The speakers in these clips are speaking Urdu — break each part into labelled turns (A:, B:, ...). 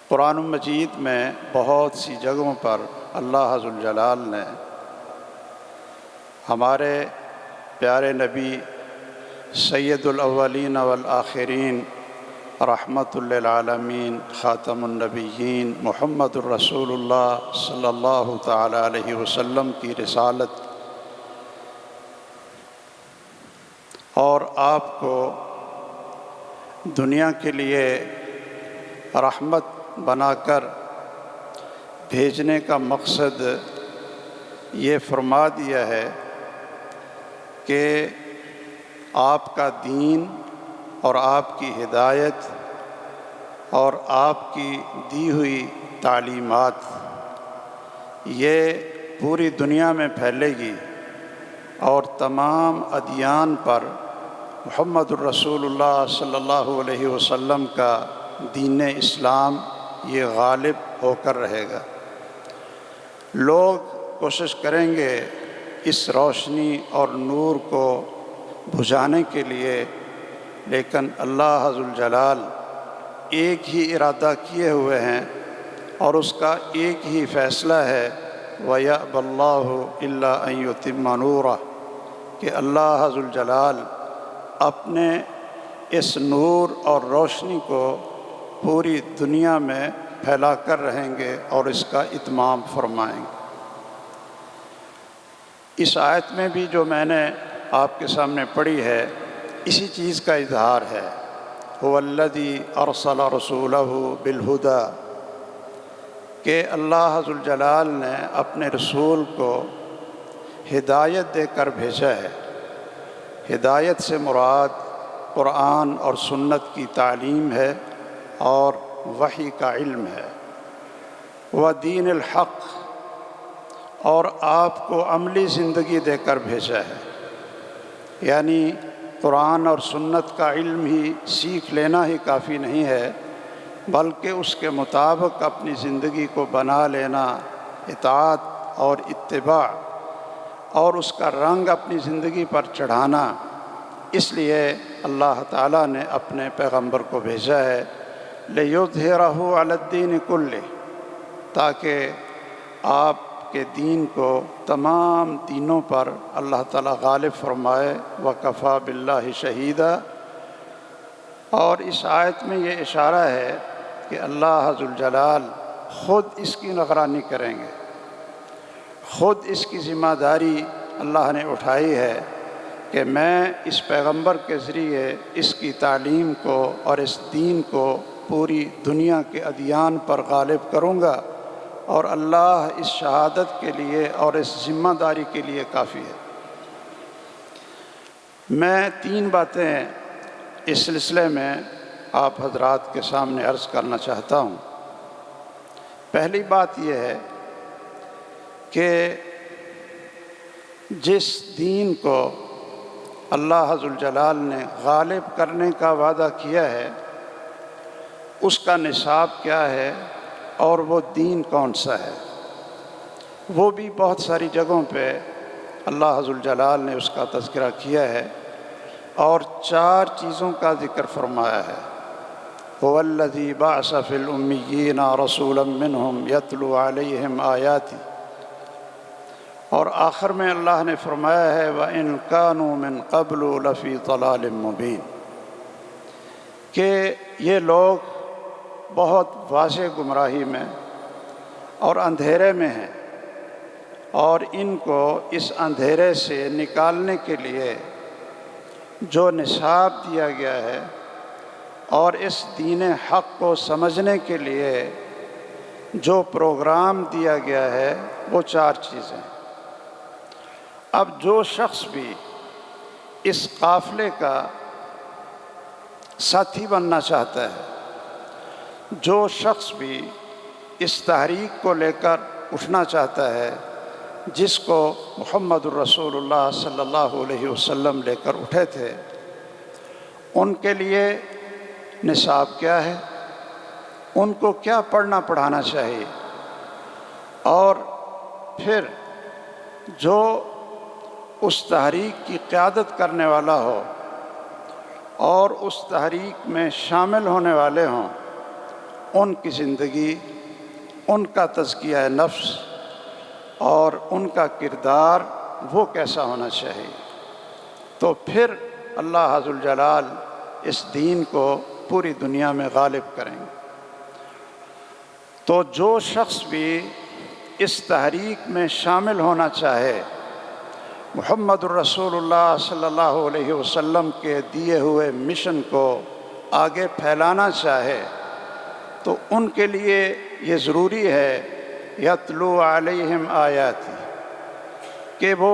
A: قرآن مجید میں بہت سی جگہوں پر اللہ ذوالجلال نے ہمارے پیارے نبی سید الاولین والآخرین رحمت للعالمین خاتم النبیین محمد الرسول اللہ صلی اللہ تعالی علیہ وسلم کی رسالت اور آپ کو دنیا کے لیے رحمت بنا کر بھیجنے کا مقصد یہ فرما دیا ہے کہ آپ کا دین اور آپ کی ہدایت اور آپ کی دی ہوئی تعلیمات یہ پوری دنیا میں پھیلے گی اور تمام ادیان پر محمد الرسول اللہ صلی اللہ علیہ وسلم کا دین اسلام یہ غالب ہو کر رہے گا۔ لوگ کوشش کریں گے اس روشنی اور نور کو بجھانے کے لیے، لیکن اللہ ذوالجلال ایک ہی ارادہ کیے ہوئے ہیں اور اس کا ایک ہی فیصلہ ہے وَيَأْبَى اللَّهُ إِلَّا أَن يُتِمَّ نُورَهُ کہ اللہ ذوالجلال اپنے اس نور اور روشنی کو پوری دنیا میں پھیلا کر رہیں گے اور اس کا اتمام فرمائیں گے۔ اس آیت میں بھی جو میں نے آپ کے سامنے پڑھی ہے اسی چیز کا اظہار ہے۔ هُوَ الَّذِي أَرْسَلَ رَسُولَهُ بِالْهُدَى کہ اللہ ذوالجلال نے اپنے رسول کو ہدایت دے کر بھیجا ہے۔ ہدایت سے مراد قرآن اور سنت کی تعلیم ہے اور وحی کا علم ہے۔ وَدِينِ الْحَقِّ اور آپ کو عملی زندگی دے کر بھیجا ہے، یعنی قرآن اور سنت کا علم ہی سیکھ لینا ہی کافی نہیں ہے، بلکہ اس کے مطابق اپنی زندگی کو بنا لینا، اطاعت اور اتباع اور اس کا رنگ اپنی زندگی پر چڑھانا۔ اس لیے اللہ تعالیٰ نے اپنے پیغمبر کو بھیجا ہے لِيُظْهِرَهُ عَلَى الدِّينِ كُلِّهِ تاکہ آپ کے دین کو تمام دینوں پر اللہ تعالیٰ غالب فرمائے۔ وَكَفَى بِاللَّهِ شَهِيدًا اور اس آیت میں یہ اشارہ ہے کہ اللہ ذوالجلال خود اس کی نگرانی کریں گے، خود اس کی ذمہ داری اللہ نے اٹھائی ہے کہ میں اس پیغمبر کے ذریعے اس کی تعلیم کو اور اس دین کو پوری دنیا کے ادیان پر غالب کروں گا، اور اللہ اس شہادت کے لیے اور اس ذمہ داری کے لیے کافی ہے۔ میں 3 باتیں اس سلسلے میں آپ حضرات کے سامنے عرض کرنا چاہتا ہوں۔ پہلی بات یہ ہے کہ جس دین کو اللہ ذوالجلال نے غالب کرنے کا وعدہ کیا ہے اس کا نصاب کیا ہے اور وہ دین کون سا ہے، وہ بھی بہت ساری جگہوں پہ اللہ ذوالجلال نے اس کا تذکرہ کیا ہے اور 4 چیزوں کا ذکر فرمایا ہے۔ هُوَ الَّذِي بَعَثَ فِي الْأُمِّيِّينَ رَسُولًا مِّنْهُمْ يَتْلُو عَلَيْهِمْ آيَاتِهِ اور آخر میں اللہ نے فرمایا ہے وَإِن كَانُوا مِن قَبْلُ لَفِي ضَلَالٍ مُّبِينٍ کہ یہ لوگ بہت واضح گمراہی میں اور اندھیرے میں ہیں، اور ان کو اس اندھیرے سے نکالنے کے لیے جو نصاب دیا گیا ہے اور اس دین حق کو سمجھنے کے لیے جو پروگرام دیا گیا ہے وہ 4 چیزیں۔ اب جو شخص بھی اس قافلے کا ساتھی بننا چاہتا ہے، جو شخص بھی اس تحریک کو لے کر اٹھنا چاہتا ہے جس کو محمد الرسول اللہ صلی اللہ علیہ وسلم لے کر اٹھے تھے، ان کے لیے نصاب کیا ہے، ان کو کیا پڑھنا پڑھانا چاہیے، اور پھر جو اس تحریک کی قیادت کرنے والا ہو اور اس تحریک میں شامل ہونے والے ہوں، ان کی زندگی، ان کا تزکیہ نفس اور ان کا کردار وہ کیسا ہونا چاہیے، تو پھر اللہ عز الجلال اس دین کو پوری دنیا میں غالب کریں گے۔ تو جو شخص بھی اس تحریک میں شامل ہونا چاہے، محمد الرسول اللہ صلی اللہ علیہ وسلم کے دیے ہوئے مشن کو آگے پھیلانا چاہے، تو ان کے لیے یہ ضروری ہے یتلو علیہم آیاتی، کہ وہ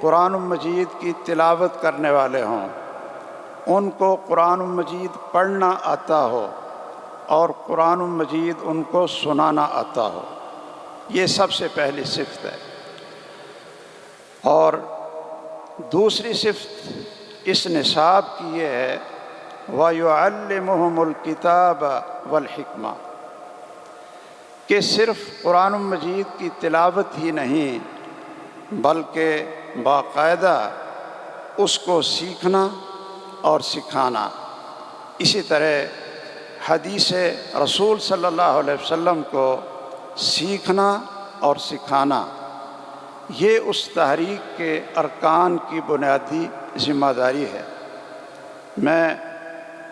A: قرآن مجید کی تلاوت کرنے والے ہوں، ان کو قرآن مجید پڑھنا آتا ہو اور قرآن مجید ان کو سنانا آتا ہو۔ یہ سب سے پہلی صفت ہے۔ اور دوسری صفت اس نصاب کی یہ ہے وَيُعَلِّمُهُمُ الْكِتَابَ وَالْحِكْمَةَ، کہ صرف قرآن مجید کی تلاوت ہی نہیں بلکہ باقاعدہ اس کو سیکھنا اور سکھانا۔ اسی طرح حدیث رسول صلی اللہ علیہ وسلم کو سیکھنا اور سکھانا، یہ اس تحریک کے ارکان کی بنیادی ذمہ داری ہے۔ میں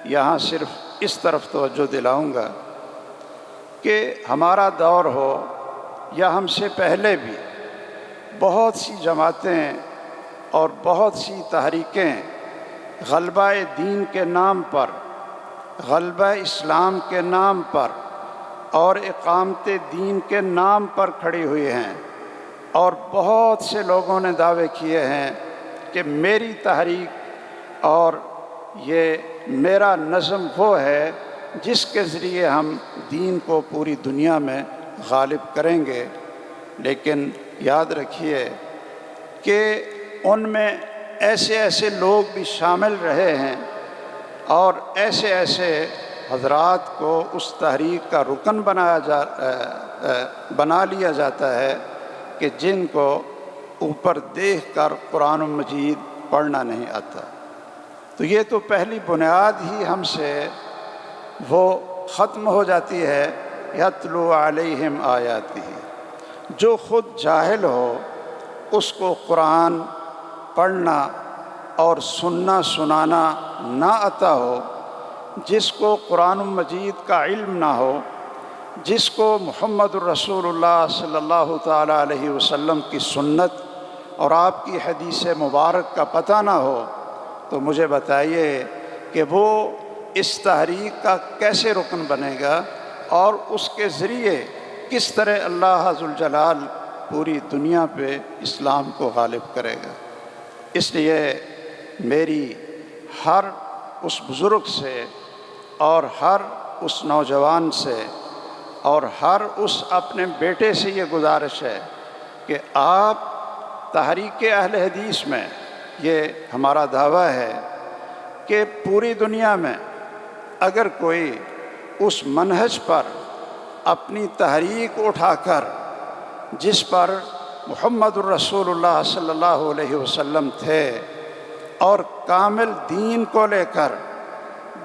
A: یہاں صرف اس طرف توجہ دلاؤں گا کہ ہمارا دور ہو یا ہم سے پہلے بھی بہت سی جماعتیں اور بہت سی تحریکیں غلبہ دین کے نام پر، غلبہ اسلام کے نام پر اور اقامت دین کے نام پر کھڑی ہوئی ہیں، اور بہت سے لوگوں نے دعوے کیے ہیں کہ میری تحریک اور یہ میرا نظم وہ ہے جس کے ذریعے ہم دین کو پوری دنیا میں غالب کریں گے۔ لیکن یاد رکھیے کہ ان میں ایسے ایسے لوگ بھی شامل رہے ہیں اور ایسے ایسے حضرات کو اس تحریک کا رکن بنا لیا جاتا ہے کہ جن کو اوپر دیکھ کر قرآن مجید پڑھنا نہیں آتا۔ تو یہ تو پہلی بنیاد ہی ہم سے وہ ختم ہو جاتی ہے، یتلو علیہم آیاتہ۔ جو خود جاہل ہو اس کو قرآن پڑھنا اور سننا سنانا نہ آتا ہو، جس کو قرآن مجید کا علم نہ ہو، جس کو محمد الرسول اللہ صلی اللہ تعالیٰ علیہ وسلم کی سنت اور آپ کی حدیث مبارک کا پتہ نہ ہو، تو مجھے بتائیے کہ وہ اس تحریک کا کیسے رکن بنے گا اور اس کے ذریعے کس طرح اللہ عز الجلال پوری دنیا پہ اسلام کو غالب کرے گا۔ اس لیے میری ہر اس بزرگ سے اور ہر اس نوجوان سے اور ہر اس اپنے بیٹے سے یہ گزارش ہے کہ آپ تحریک اہل حدیث میں، یہ ہمارا دعویٰ ہے کہ پوری دنیا میں اگر کوئی اس منہج پر اپنی تحریک اٹھا کر جس پر محمد الرسول اللہ صلی اللہ علیہ وسلم تھے اور کامل دین کو لے کر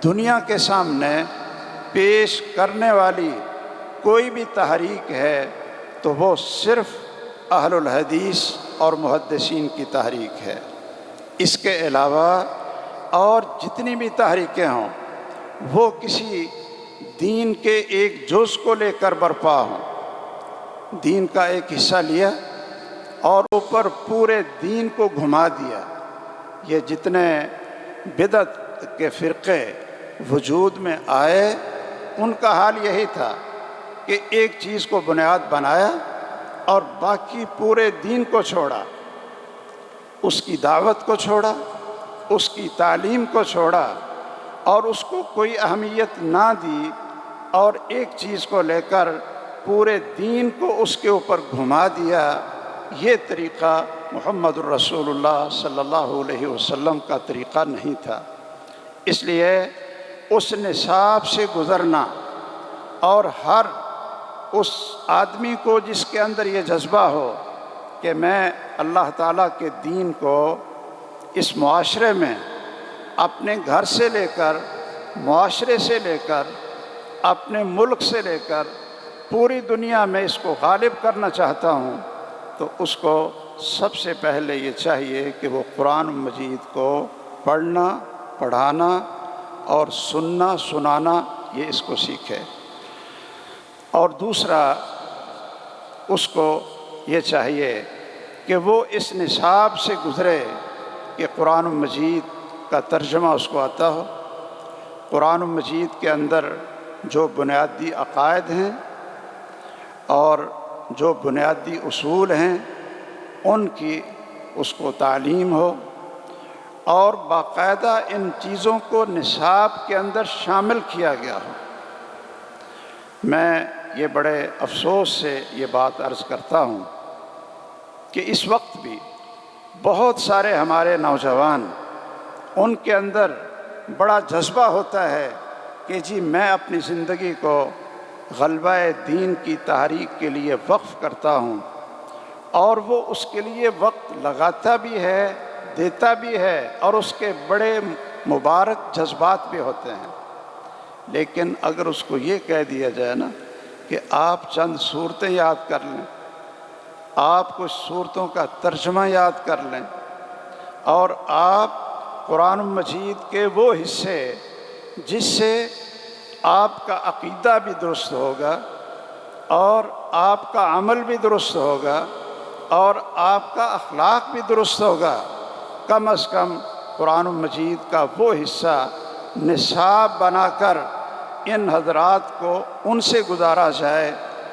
A: دنیا کے سامنے پیش کرنے والی کوئی بھی تحریک ہے تو وہ صرف اہل الحدیث اور محدثین کی تحریک ہے۔ اس کے علاوہ اور جتنی بھی تحریکیں ہوں وہ کسی دین کے ایک جز کو لے کر برپا ہوں، دین کا ایک حصہ لیا اور اوپر پورے دین کو گھما دیا۔ یہ جتنے بدعت کے فرقے وجود میں آئے ان کا حال یہی تھا کہ ایک چیز کو بنیاد بنایا اور باقی پورے دین کو چھوڑا، اس کی دعوت کو چھوڑا، اس کی تعلیم کو چھوڑا اور اس کو کوئی اہمیت نہ دی، اور ایک چیز کو لے کر پورے دین کو اس کے اوپر گھما دیا۔ یہ طریقہ محمد الرسول اللہ صلی اللہ علیہ وسلم کا طریقہ نہیں تھا۔ اس لیے اس نصاب سے گزرنا اور ہر اس آدمی کو جس کے اندر یہ جذبہ ہو کہ میں اللہ تعالیٰ کے دین کو اس معاشرے میں اپنے گھر سے لے کر، معاشرے سے لے کر اپنے ملک سے لے کر پوری دنیا میں اس کو غالب کرنا چاہتا ہوں تو اس کو سب سے پہلے یہ چاہیے کہ وہ قرآن مجید کو پڑھنا، پڑھانا اور سننا، سنانا، یہ اس کو سیکھے۔ اور دوسرا، اس کو یہ چاہیے کہ وہ اس نصاب سے گزرے کہ قرآن مجید کا ترجمہ اس کو آتا ہو، قرآن مجید کے اندر جو بنیادی عقائد ہیں اور جو بنیادی اصول ہیں ان کی اس کو تعلیم ہو، اور باقاعدہ ان چیزوں کو نصاب کے اندر شامل کیا گیا ہو۔ میں یہ بڑے افسوس سے یہ بات عرض کرتا ہوں کہ اس وقت بھی بہت سارے ہمارے نوجوان، ان کے اندر بڑا جذبہ ہوتا ہے کہ جی میں اپنی زندگی کو غلبہ دین کی تحریک کے لیے وقف کرتا ہوں، اور وہ اس کے لیے وقت لگاتا بھی ہے، دیتا بھی ہے، اور اس کے بڑے مبارک جذبات بھی ہوتے ہیں۔ لیکن اگر اس کو یہ کہہ دیا جائے نا کہ آپ چند صورتیں یاد کر لیں، آپ کچھ صورتوں کا ترجمہ یاد کر لیں، اور آپ قرآن مجید کے وہ حصے جس سے آپ کا عقیدہ بھی درست ہوگا اور آپ کا عمل بھی درست ہوگا اور آپ کا اخلاق بھی درست ہوگا، کم از کم قرآن مجید کا وہ حصہ نصاب بنا کر ان حضرات کو ان سے گزارا جائے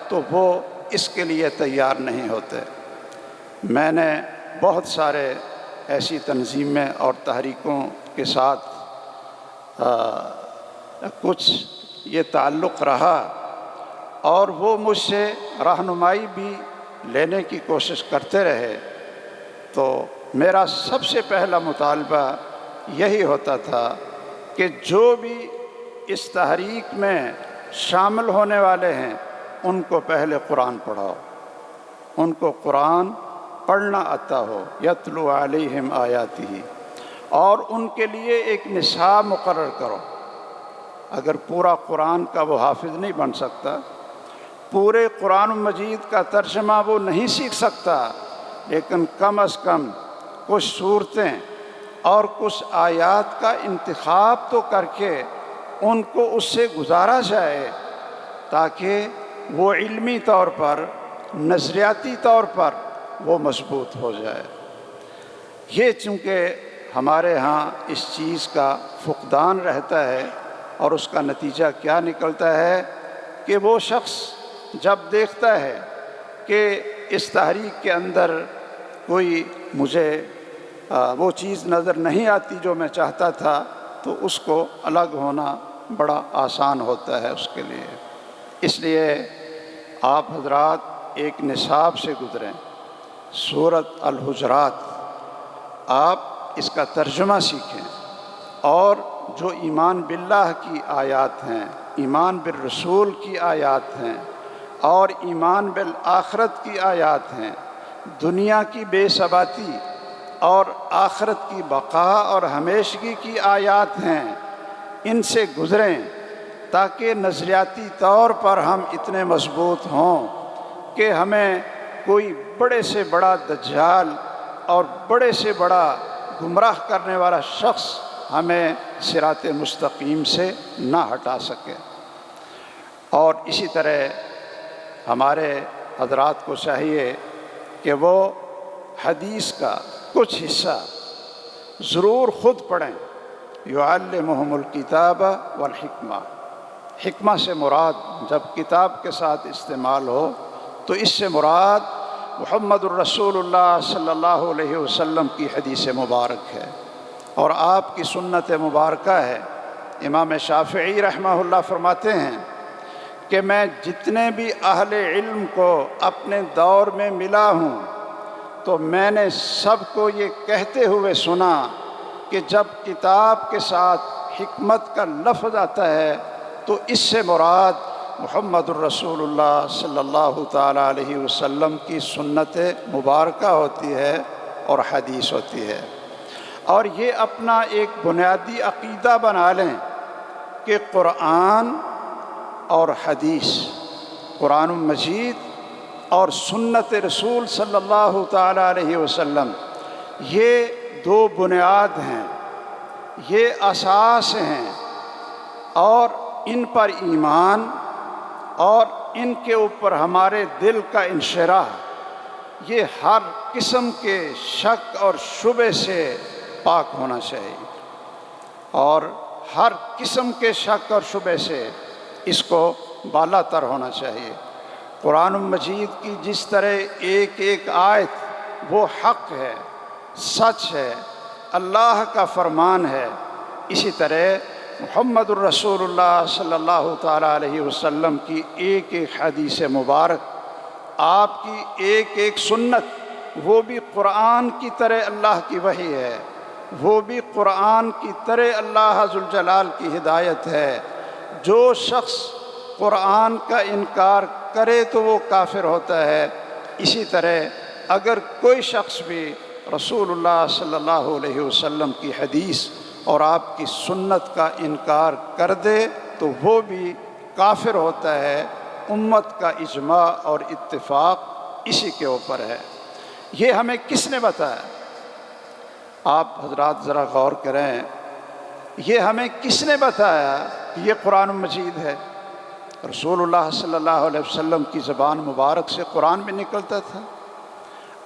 A: تو وہ اس کے لیے تیار نہیں ہوتے۔ میں نے بہت سارے ایسی تنظیمیں اور تحریکوں کے ساتھ کچھ یہ تعلق رہا، اور وہ مجھ سے رہنمائی بھی لینے کی کوشش کرتے رہے، تو میرا سب سے پہلا مطالبہ یہی ہوتا تھا کہ جو بھی اس تحریک میں شامل ہونے والے ہیں ان کو پہلے قرآن پڑھاؤ، ان کو قرآن پڑھنا آتا ہو، یتلو علیہم آیاتہ، اور ان کے لیے ایک نصاب مقرر کرو۔ اگر پورا قرآن کا وہ حافظ نہیں بن سکتا، پورے قرآن مجید کا ترجمہ وہ نہیں سیکھ سکتا، لیکن کم از کم کچھ صورتیں اور کچھ آیات کا انتخاب تو کر کے ان کو اس سے گزارا جائے تاکہ وہ علمی طور پر، نظریاتی طور پر وہ مضبوط ہو جائے۔ یہ چونکہ ہمارے ہاں اس چیز کا فقدان رہتا ہے، اور اس کا نتیجہ کیا نکلتا ہے کہ وہ شخص جب دیکھتا ہے کہ اس تحریک کے اندر کوئی مجھے وہ چیز نظر نہیں آتی جو میں چاہتا تھا، تو اس کو الگ ہونا بڑا آسان ہوتا ہے اس کے لیے۔ اس لیے آپ حضرات ایک نصاب سے گزریں، سورۃ الحجرات، آپ اس کا ترجمہ سیکھیں، اور جو ایمان باللہ کی آیات ہیں، ایمان بالرسول کی آیات ہیں، اور ایمان بالآخرت کی آیات ہیں، دنیا کی بے ثباتی اور آخرت کی بقا اور ہمیشگی کی آیات ہیں، ان سے گزریں تاکہ نظریاتی طور پر ہم اتنے مضبوط ہوں کہ ہمیں کوئی بڑے سے بڑا دجال اور بڑے سے بڑا گمراہ کرنے والا شخص ہمیں صراط مستقیم سے نہ ہٹا سکے۔ اور اسی طرح ہمارے حضرات کو چاہیے کہ وہ حدیث کا کچھ حصہ ضرور خود پڑھیں۔ یعلمہم الکتاب والحکمہ، حکمہ سے مراد جب کتاب کے ساتھ استعمال ہو تو اس سے مراد محمد الرسول اللہ صلی اللہ علیہ وسلم کی حدیث مبارک ہے اور آپ کی سنت مبارکہ ہے۔ امام شافعی رحمہ اللہ فرماتے ہیں کہ میں جتنے بھی اہل علم کو اپنے دور میں ملا ہوں تو میں نے سب کو یہ کہتے ہوئے سنا کہ جب کتاب کے ساتھ حکمت کا لفظ آتا ہے تو اس سے مراد محمد الرسول اللہ صلی اللہ تعالیٰ علیہ وسلم کی سنت مبارکہ ہوتی ہے اور حدیث ہوتی ہے۔ اور یہ اپنا ایک بنیادی عقیدہ بنا لیں کہ قرآن اور حدیث، قرآن مجید اور سنت رسول صلی اللہ تعالیٰ علیہ وسلم، یہ دو بنیاد ہیں، یہ اساس ہیں، اور ان پر ایمان اور ان کے اوپر ہمارے دل کا انشراح، یہ ہر قسم کے شک اور شبہ سے پاک ہونا چاہیے، اور ہر قسم کے شک اور شبہ سے اس کو بالا تر ہونا چاہیے۔ قرآن مجید کی جس طرح ایک ایک آیت وہ حق ہے، سچ ہے، اللہ کا فرمان ہے، اسی طرح محمد الرسول اللہ صلی اللہ تعالیٰ علیہ وسلم کی ایک ایک حدیث مبارک، آپ کی ایک ایک سنت، وہ بھی قرآن کی طرح اللہ کی وحی ہے، وہ بھی قرآن کی طرح اللہ ذوالجلال کی ہدایت ہے۔ جو شخص قرآن کا انکار کرے تو وہ کافر ہوتا ہے۔ اسی طرح اگر کوئی شخص بھی رسول اللہ صلی اللہ علیہ وسلم کی حدیث اور آپ کی سنت کا انکار کر دے تو وہ بھی کافر ہوتا ہے۔ امت کا اجماع اور اتفاق اسی کے اوپر ہے۔ یہ ہمیں کس نے بتایا؟ آپ حضرات ذرا غور کریں، یہ ہمیں کس نے بتایا کہ یہ قرآن مجید ہے؟ رسول اللہ صلی اللہ علیہ وسلم کی زبان مبارک سے قرآن بھی نکلتا تھا،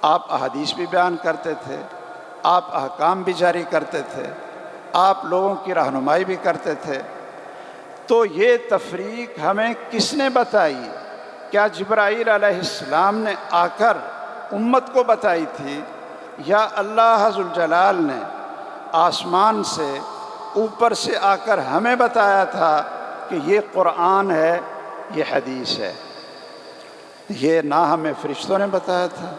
A: آپ احادیث بھی بیان کرتے تھے، آپ احکام بھی جاری کرتے تھے، آپ لوگوں کی رہنمائی بھی کرتے تھے۔ تو یہ تفریق ہمیں کس نے بتائی؟ کیا جبرائیل علیہ السلام نے آ کر امت کو بتائی تھی، یا اللہ ذوالجلال نے آسمان سے اوپر سے آ کر ہمیں بتایا تھا کہ یہ قرآن ہے، یہ حدیث ہے؟ یہ نہ ہمیں فرشتوں نے بتایا تھا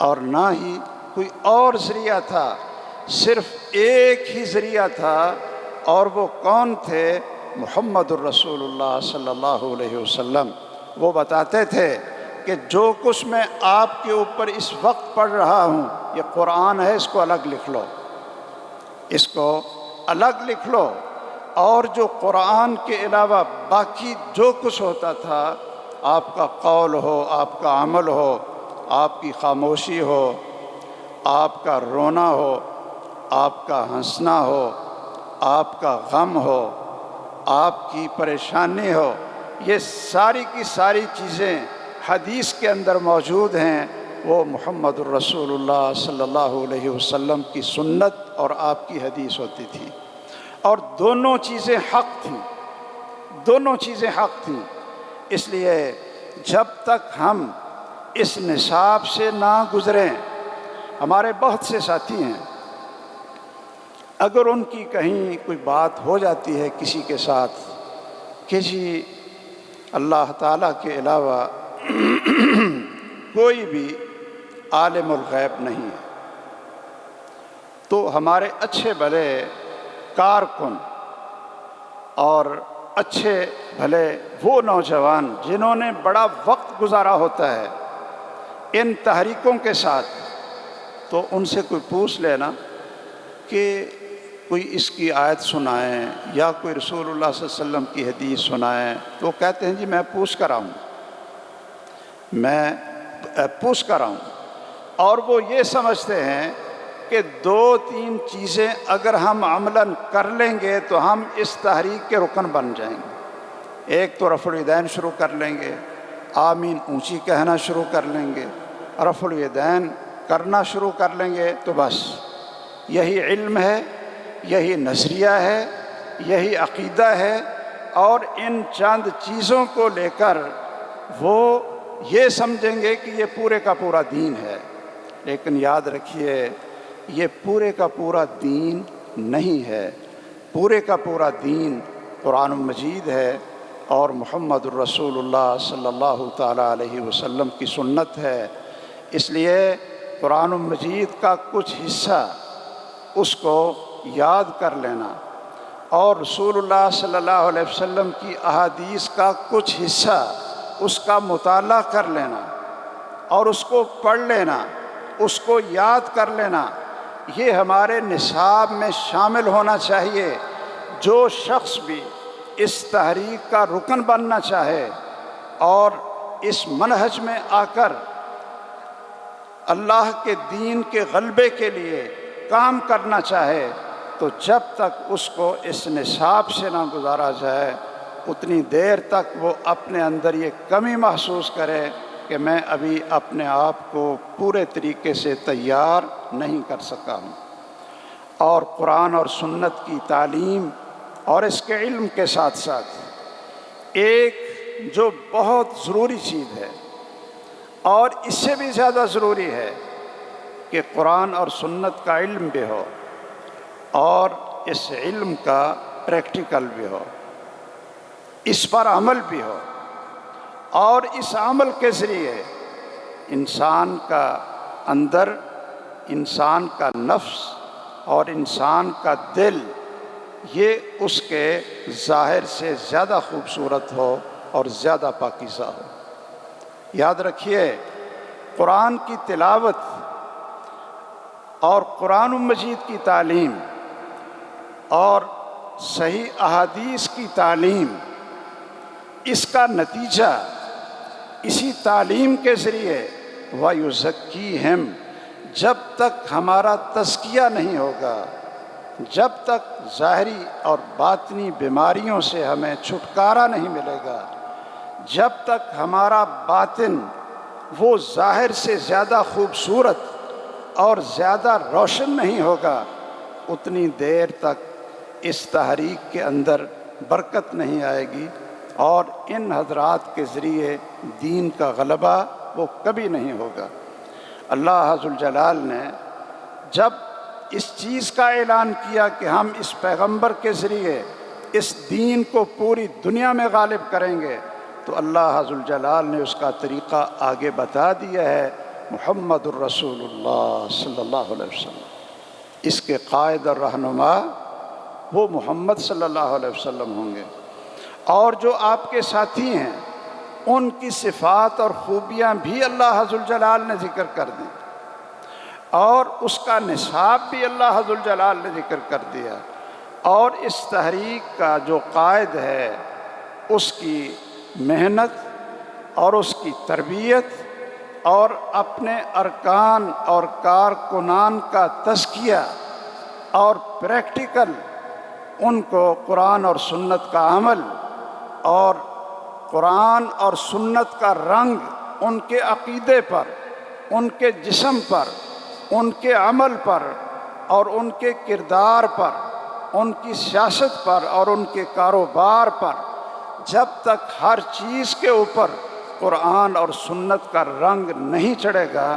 A: اور نہ ہی کوئی اور ذریعہ تھا، صرف ایک ہی ذریعہ تھا، اور وہ کون تھے؟ محمد الرسول اللہ صلی اللہ علیہ وسلم۔ وہ بتاتے تھے کہ جو کچھ میں آپ کے اوپر اس وقت پڑھ رہا ہوں یہ قرآن ہے، اس کو الگ لکھ لو، اس کو الگ لکھ لو، اور جو قرآن کے علاوہ باقی جو کچھ ہوتا تھا، آپ کا قول ہو، آپ کا عمل ہو، آپ کی خاموشی ہو، آپ کا رونا ہو، آپ کا ہنسنا ہو، آپ کا غم ہو، آپ کی پریشانی ہو، یہ ساری کی ساری چیزیں حدیث کے اندر موجود ہیں۔ وہ محمد الرسول اللہ صلی اللہ علیہ وسلم کی سنت اور آپ کی حدیث ہوتی تھی، اور دونوں چیزیں حق تھیں، دونوں چیزیں حق تھیں۔ اس لیے جب تک ہم اس نصاب سے نہ گزریں، ہمارے بہت سے ساتھی ہیں، اگر ان کی کہیں کوئی بات ہو جاتی ہے کسی کے ساتھ کہ جی اللہ تعالیٰ کے علاوہ کوئی بھی عالم الغیب نہیں ہے، تو ہمارے اچھے بھلے کارکن اور اچھے بھلے وہ نوجوان جنہوں نے بڑا وقت گزارا ہوتا ہے ان تحریکوں کے ساتھ، تو ان سے کوئی پوچھ لینا کہ کوئی اس کی آیت سنائیں یا کوئی رسول اللہ صلی اللہ علیہ وسلم کی حدیث سنائیں، تو وہ کہتے ہیں جی میں پوچھ کر آؤں، میں پوچھ کر آؤں، اور وہ یہ سمجھتے ہیں کہ دو تین چیزیں اگر ہم عملاً کر لیں گے تو ہم اس تحریک کے رکن بن جائیں گے۔ ایک تو رفع الیدین شروع کر لیں گے، آمین اونچی کہنا شروع کر لیں گے، رفع الیدین کرنا شروع کر لیں گے، تو بس یہی علم ہے، یہی نظریہ ہے، یہی عقیدہ ہے، اور ان چند چیزوں کو لے کر وہ یہ سمجھیں گے کہ یہ پورے کا پورا دین ہے۔ لیکن یاد رکھیے یہ پورے کا پورا دین نہیں ہے، پورے کا پورا دین قرآن مجید ہے اور محمد الرسول اللہ صلی اللہ تعالیٰ علیہ وسلم کی سنت ہے۔ اس لیے قرآن مجید کا کچھ حصہ اس کو یاد کر لینا، اور رسول اللہ صلی اللہ علیہ وسلم کی احادیث کا کچھ حصہ اس کا مطالعہ کر لینا اور اس کو پڑھ لینا، اس کو یاد کر لینا، یہ ہمارے نصاب میں شامل ہونا چاہیے۔ جو شخص بھی اس تحریک کا رکن بننا چاہے اور اس منہج میں آ کر اللہ کے دین کے غلبے کے لیے کام کرنا چاہے، تو جب تک اس کو اس نصاب سے نہ گزارا جائے اتنی دیر تک وہ اپنے اندر یہ کمی محسوس کرے کہ میں ابھی اپنے آپ کو پورے طریقے سے تیار نہیں کر سکا ہوں۔ اور قرآن اور سنت کی تعلیم اور اس کے علم کے ساتھ ساتھ ایک جو بہت ضروری چیز ہے اور اس سے بھی زیادہ ضروری ہے کہ قرآن اور سنت کا علم بھی ہو اور اس علم کا پریکٹیکل بھی ہو، اس پر عمل بھی ہو، اور اس عمل کے ذریعے انسان کا اندر، انسان کا نفس اور انسان کا دل یہ اس کے ظاہر سے زیادہ خوبصورت ہو اور زیادہ پاکیزہ ہو۔ یاد رکھیے، قرآن کی تلاوت اور قرآن مجید کی تعلیم اور صحیح احادیث کی تعلیم، اس کا نتیجہ اسی تعلیم کے ذریعے وَيُزَكِّيهِمْ، جب تک ہمارا تزکیہ نہیں ہوگا، جب تک ظاہری اور باطنی بیماریوں سے ہمیں چھٹکارا نہیں ملے گا، جب تک ہمارا باطن وہ ظاہر سے زیادہ خوبصورت اور زیادہ روشن نہیں ہوگا، اتنی دیر تک اس تحریک کے اندر برکت نہیں آئے گی، اور ان حضرات کے ذریعے دین کا غلبہ وہ کبھی نہیں ہوگا۔ اللہ ذوالجلال نے جب اس چیز کا اعلان کیا کہ ہم اس پیغمبر کے ذریعے اس دین کو پوری دنیا میں غالب کریں گے، تو اللہ ذوالجلال نے اس کا طریقہ آگے بتا دیا ہے، محمد الرسول اللہ صلی اللہ علیہ وسلم۔ اس کے قائد اور رہنما وہ محمد صلی اللہ علیہ وسلم ہوں گے، اور جو آپ کے ساتھی ہیں ان کی صفات اور خوبیاں بھی اللہ ذوالجلال نے ذکر کر دیں، اور اس کا نصاب بھی اللہ ذوالجلال نے ذکر کر دیا، اور اس تحریک کا جو قائد ہے اس کی محنت اور اس کی تربیت اور اپنے ارکان اور کارکنان کا تزکیہ اور پریکٹیکل ان کو قرآن اور سنت کا عمل اور قرآن اور سنت کا رنگ ان کے عقیدے پر، ان کے جسم پر، ان کے عمل پر اور ان کے کردار پر، ان کی سیاست پر اور ان کے کاروبار پر، جب تک ہر چیز کے اوپر قرآن اور سنت کا رنگ نہیں چڑھے گا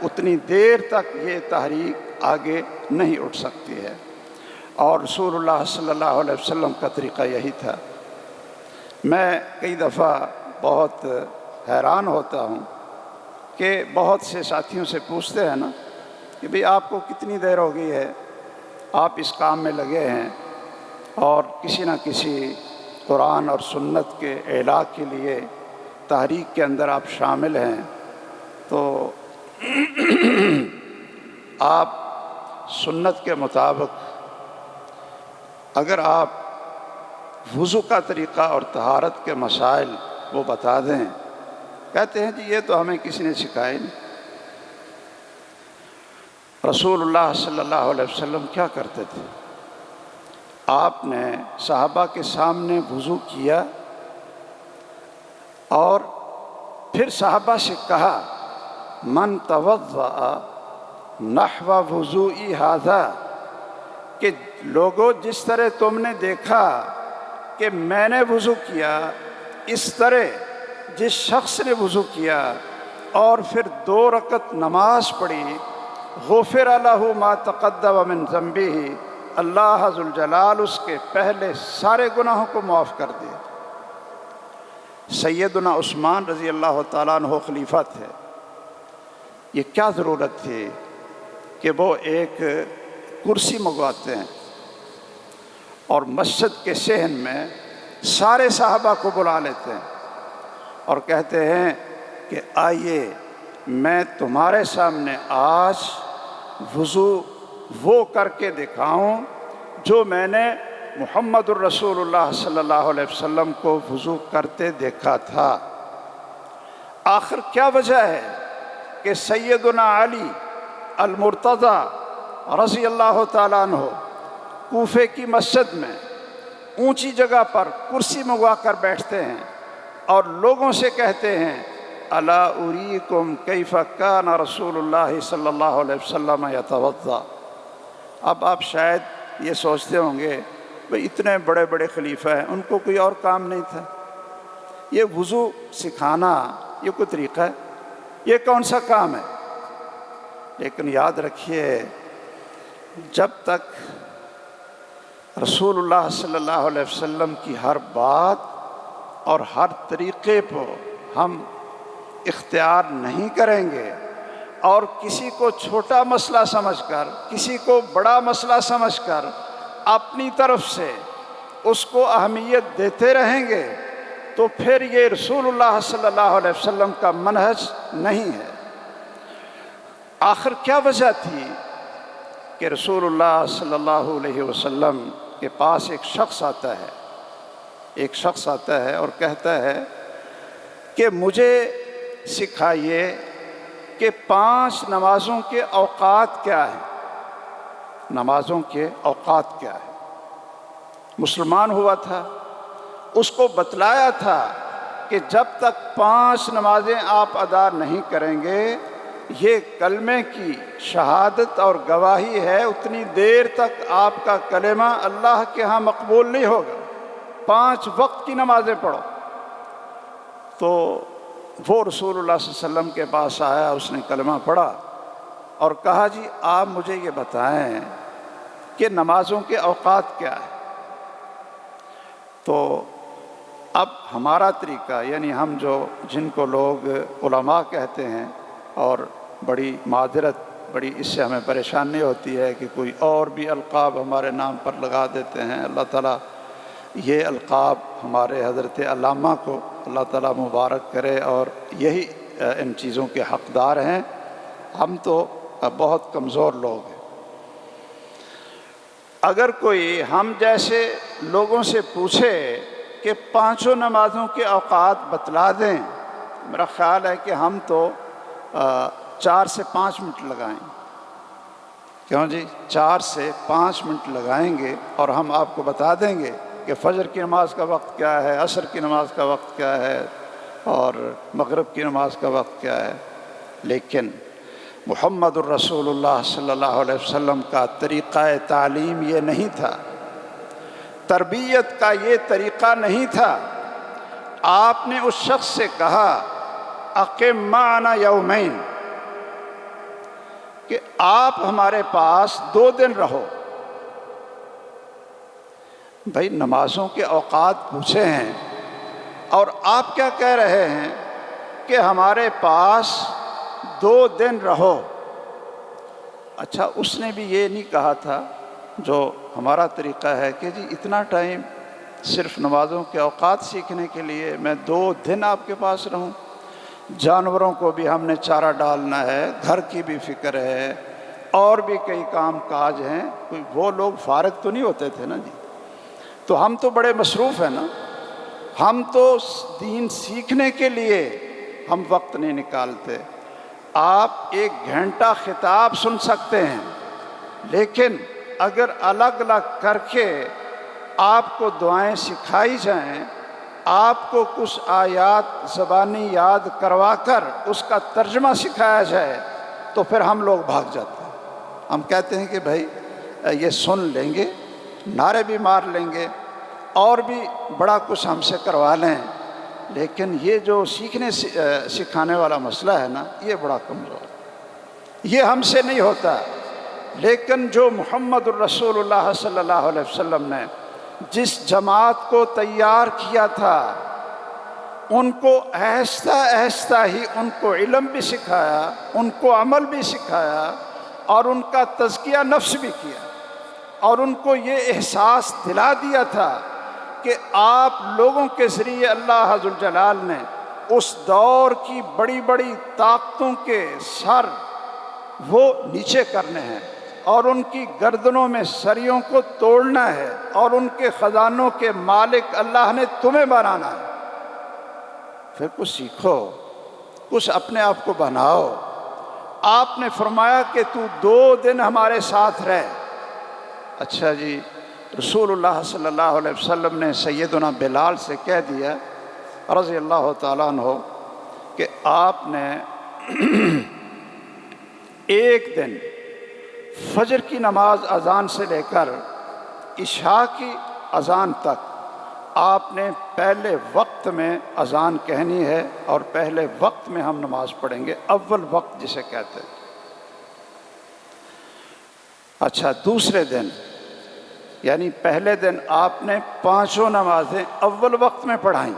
A: اتنی دیر تک یہ تحریک آگے نہیں اٹھ سکتی ہے۔ اور رسول اللہ صلی اللہ علیہ وسلم کا طریقہ یہی تھا۔ میں کئی دفعہ بہت حیران ہوتا ہوں کہ بہت سے ساتھیوں سے پوچھتے ہیں نا کہ بھئی آپ کو کتنی دیر ہو گئی ہے آپ اس کام میں لگے ہیں اور کسی نہ کسی قرآن اور سنت کے اعلاء کے لیے تحریک کے اندر آپ شامل ہیں، تو آپ سنت کے مطابق اگر آپ وضو کا طریقہ اور طہارت کے مسائل وہ بتا دیں۔ کہتے ہیں جی یہ تو ہمیں کسی نے سکھایا نہیں۔ رسول اللہ صلی اللہ علیہ وسلم کیا کرتے تھے؟ آپ نے صحابہ کے سامنے وضو کیا اور پھر صحابہ سے کہا من توضأ نحو وضوئی ھذا، کہ لوگوں جس طرح تم نے دیکھا کہ میں نے وضو کیا، اس طرح جس شخص نے وضو کیا اور پھر 2 رکعت نماز پڑھی، غفر لہ ما تقدم من ذنبہ، اللہ ذوالجلال اس کے پہلے سارے گناہوں کو معاف کر دیا۔ سیدنا عثمان رضی اللہ تعالیٰ عنہ خلیفہ تھے، یہ کیا ضرورت تھی کہ وہ ایک کرسی منگواتے ہیں اور مسجد کے صحن میں سارے صحابہ کو بلا لیتے ہیں اور کہتے ہیں کہ آئیے میں تمہارے سامنے آج وضو وہ کر کے دکھاؤں جو میں نے محمد الرسول اللہ صلی اللہ علیہ وسلم کو وضو کرتے دیکھا تھا۔ آخر کیا وجہ ہے کہ سیدنا علی المرتضیٰ رضی اللہ تعالیٰ عنہ کوفے کی مسجد میں اونچی جگہ پر کرسی منگوا کر بیٹھتے ہیں اور لوگوں سے کہتے ہیں الا اریکم کیف کان رسول اللہ صلی اللہ علیہ وسلم یتوضا۔ اب آپ شاید یہ سوچتے ہوں گے بھئی اتنے بڑے بڑے خلیفہ ہیں، ان کو کوئی اور کام نہیں تھا؟ یہ وضو سکھانا یہ کوئی طریقہ ہے؟ یہ کون سا کام ہے؟ لیکن یاد رکھیے، جب تک رسول اللہ صلی اللہ علیہ وسلم کی ہر بات اور ہر طریقے پر ہم اختیار نہیں کریں گے اور کسی کو چھوٹا مسئلہ سمجھ کر، کسی کو بڑا مسئلہ سمجھ کر اپنی طرف سے اس کو اہمیت دیتے رہیں گے تو پھر یہ رسول اللہ صلی اللہ علیہ وسلم کا منہج نہیں ہے۔ آخر کیا وجہ تھی کہ رسول اللہ صلی اللہ علیہ وسلم کے پاس ایک شخص آتا ہے اور کہتا ہے کہ مجھے سکھائیے کہ 5 نمازوں کے اوقات کیا ہیں؟ نمازوں کے اوقات کیا ہیں؟ مسلمان ہوا تھا، اس کو بتلایا تھا کہ جب تک 5 نمازیں آپ ادا نہیں کریں گے، یہ کلمے کی شہادت اور گواہی ہے، اتنی دیر تک آپ کا کلمہ اللہ کے ہاں مقبول نہیں ہوگا۔ 5 وقت کی نمازیں پڑھو۔ تو وہ رسول اللہ صلی اللہ علیہ وسلم کے پاس آیا، اس نے کلمہ پڑھا اور کہا جی آپ مجھے یہ بتائیں کہ نمازوں کے اوقات کیا ہے؟ تو اب ہمارا طریقہ، یعنی ہم جن کو لوگ علماء کہتے ہیں، اور بڑی معذرت، بڑی اس سے ہمیں پریشانی ہوتی ہے کہ کوئی اور بھی القاب ہمارے نام پر لگا دیتے ہیں۔ اللہ تعالیٰ یہ القاب ہمارے حضرت علامہ کو اللہ تعالیٰ مبارک کرے، اور یہی ان چیزوں کے حقدار ہیں۔ ہم تو بہت کمزور لوگ ہیں۔ اگر کوئی ہم جیسے لوگوں سے پوچھے کہ 5 نمازوں کے اوقات بتلا دیں، میرا خیال ہے کہ ہم تو 4 سے 5 منٹ لگائیں۔ کیوں جی؟ 4 سے 5 منٹ لگائیں گے اور ہم آپ کو بتا دیں گے کہ فجر کی نماز کا وقت کیا ہے، عصر کی نماز کا وقت کیا ہے، اور مغرب کی نماز کا وقت کیا ہے۔ لیکن محمد الرسول اللہ صلی اللہ علیہ وسلم کا طریقہ تعلیم یہ نہیں تھا، تربیت کا یہ طریقہ نہیں تھا۔ آپ نے اس شخص سے کہا اقم معنا یومین، کہ آپ ہمارے پاس 2 دن رہو۔ بھائی نمازوں کے اوقات پوچھے ہیں اور آپ کیا کہہ رہے ہیں کہ ہمارے پاس 2 دن رہو۔ اچھا، اس نے بھی یہ نہیں کہا تھا جو ہمارا طریقہ ہے کہ جی اتنا ٹائم صرف نمازوں کے اوقات سیکھنے کے لیے میں 2 دن آپ کے پاس رہوں۔ جانوروں کو بھی ہم نے چارہ ڈالنا ہے، گھر کی بھی فکر ہے، اور بھی کئی کام کاج ہیں۔ کوئی وہ لوگ فارغ تو نہیں ہوتے تھے نا جی، تو ہم تو بڑے مصروف ہیں نا۔ ہم تو دین سیکھنے کے لیے ہم وقت نہیں نکالتے۔ آپ 1 گھنٹہ خطاب سن سکتے ہیں، لیکن اگر الگ الگ کر کے آپ کو دعائیں سکھائی جائیں، آپ کو کچھ آیات زبانی یاد کروا کر اس کا ترجمہ سکھایا جائے تو پھر ہم لوگ بھاگ جاتے ہیں۔ ہم کہتے ہیں کہ بھائی یہ سن لیں گے، نعرے بھی مار لیں گے، اور بھی بڑا کچھ ہم سے کروا لیں، لیکن یہ جو سیکھنے سکھانے والا مسئلہ ہے نا، یہ بڑا کمزور ہے، یہ ہم سے نہیں ہوتا۔ لیکن جو محمد الرسول اللہ صلی اللہ علیہ وسلم نے جس جماعت کو تیار کیا تھا، ان کو آہستہ آہستہ ہی ان کو علم بھی سکھایا، ان کو عمل بھی سکھایا، اور ان کا تزکیہ نفس بھی کیا، اور ان کو یہ احساس دلا دیا تھا کہ آپ لوگوں کے ذریعے اللہ ذوالجلال نے اس دور کی بڑی بڑی طاقتوں کے سر وہ نیچے کرنے ہیں، اور ان کی گردنوں میں سریوں کو توڑنا ہے، اور ان کے خزانوں کے مالک اللہ نے تمہیں بنانا ہے۔ پھر کچھ سیکھو، کچھ اپنے آپ کو بناؤ۔ آپ نے فرمایا کہ تو 2 دن ہمارے ساتھ رہ۔ اچھا جی، رسول اللہ صلی اللہ علیہ وسلم نے سیدنا بلال سے کہہ دیا رضی اللہ تعالیٰ عنہ کہ آپ نے ایک دن فجر کی نماز اذان سے لے کر عشاء کی اذان تک آپ نے پہلے وقت میں اذان کہنی ہے، اور پہلے وقت میں ہم نماز پڑھیں گے، اول وقت جسے کہتے ہیں۔ اچھا، دوسرے دن یعنی پہلے دن آپ نے 5 نمازیں اول وقت میں پڑھائیں،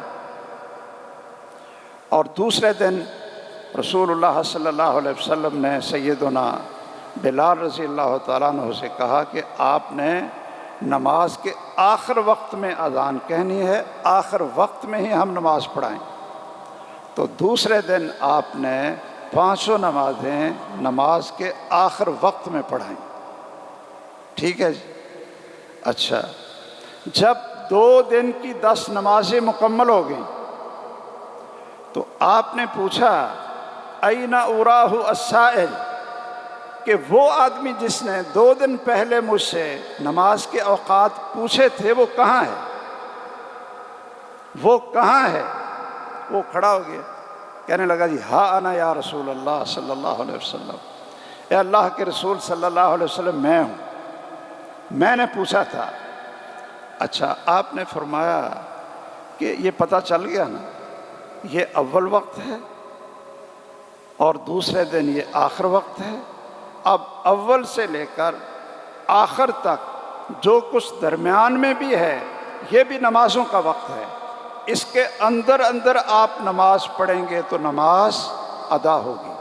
A: اور دوسرے دن رسول اللہ صلی اللہ علیہ وسلم نے سیدنا بلال رضی اللہ تعالیٰ عنہ سے کہا کہ آپ نے نماز کے آخر وقت میں اذان کہنی ہے، آخر وقت میں ہی ہم نماز پڑھائیں۔ تو دوسرے دن آپ نے 5 نمازیں نماز کے آخر وقت میں پڑھائیں۔ ٹھیک ہے جی؟ اچھا، جب 2 دن کی 10 نمازیں مکمل ہو گئیں تو آپ نے پوچھا اَیْنَ أُرَاهُ السَّائِلُ، کہ وہ آدمی جس نے 2 دن پہلے مجھ سے نماز کے اوقات پوچھے تھے وہ کہاں ہے؟ وہ کہاں ہے؟ وہ کھڑا ہو گیا، کہنے لگا جی ہاں انا یا رسول اللہ صلی اللہ علیہ وسلم، اے اللہ کے رسول صلی اللہ علیہ وسلم، میں ہوں، میں نے پوچھا تھا۔ اچھا، آپ نے فرمایا کہ یہ پتہ چل گیا نا، یہ اول وقت ہے اور دوسرے دن یہ آخر وقت ہے۔ اب اول سے لے کر آخر تک جو کچھ درمیان میں بھی ہے یہ بھی نمازوں کا وقت ہے، اس کے اندر اندر آپ نماز پڑھیں گے تو نماز ادا ہوگی۔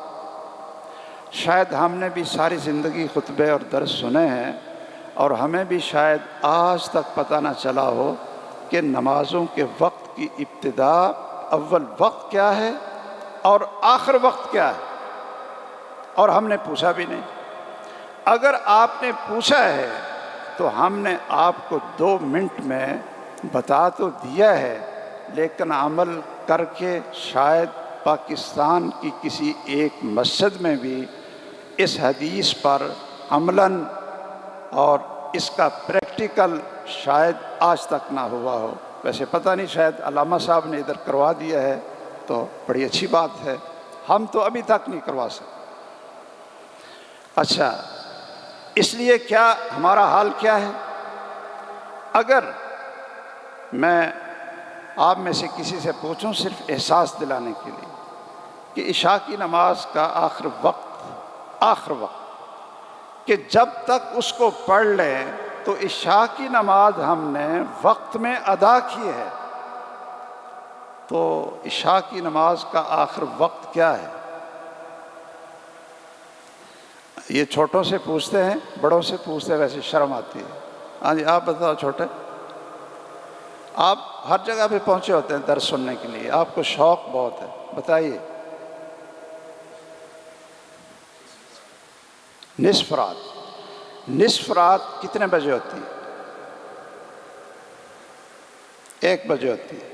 A: شاید ہم نے بھی ساری زندگی خطبے اور درس سنے ہیں، اور ہمیں بھی شاید آج تک پتہ نہ چلا ہو کہ نمازوں کے وقت کی ابتدا، اول وقت کیا ہے اور آخر وقت کیا ہے، اور ہم نے پوچھا بھی نہیں۔ اگر آپ نے پوچھا ہے تو ہم نے آپ کو 2 منٹ میں بتا تو دیا ہے، لیکن عمل کر کے شاید پاکستان کی کسی ایک مسجد میں بھی اس حدیث پر عملاً اور اس کا پریکٹیکل شاید آج تک نہ ہوا ہو۔ ویسے پتہ نہیں، شاید علامہ صاحب نے ادھر کروا دیا ہے تو بڑی اچھی بات ہے، ہم تو ابھی تک نہیں کروا سکتے۔ اچھا، اس لیے کیا ہمارا حال کیا ہے؟ اگر میں آپ میں سے کسی سے پوچھوں صرف احساس دلانے کے لیے کہ عشاء کی نماز کا آخر وقت کہ جب تک اس کو پڑھ لیں تو عشاء کی نماز ہم نے وقت میں ادا کی ہے، تو عشاء کی نماز کا آخر وقت کیا ہے؟ یہ چھوٹوں سے پوچھتے ہیں، بڑوں سے پوچھتے ہیں، ویسے شرم آتی ہے۔ ہاں جی، آپ بتاؤ چھوٹے، آپ ہر جگہ پہ پہنچے ہوتے ہیں درس سننے کے لیے، آپ کو شوق بہت ہے، بتائیے۔ نصف رات کتنے بجے ہوتی ہے؟ 1 بجے ہوتی ہے۔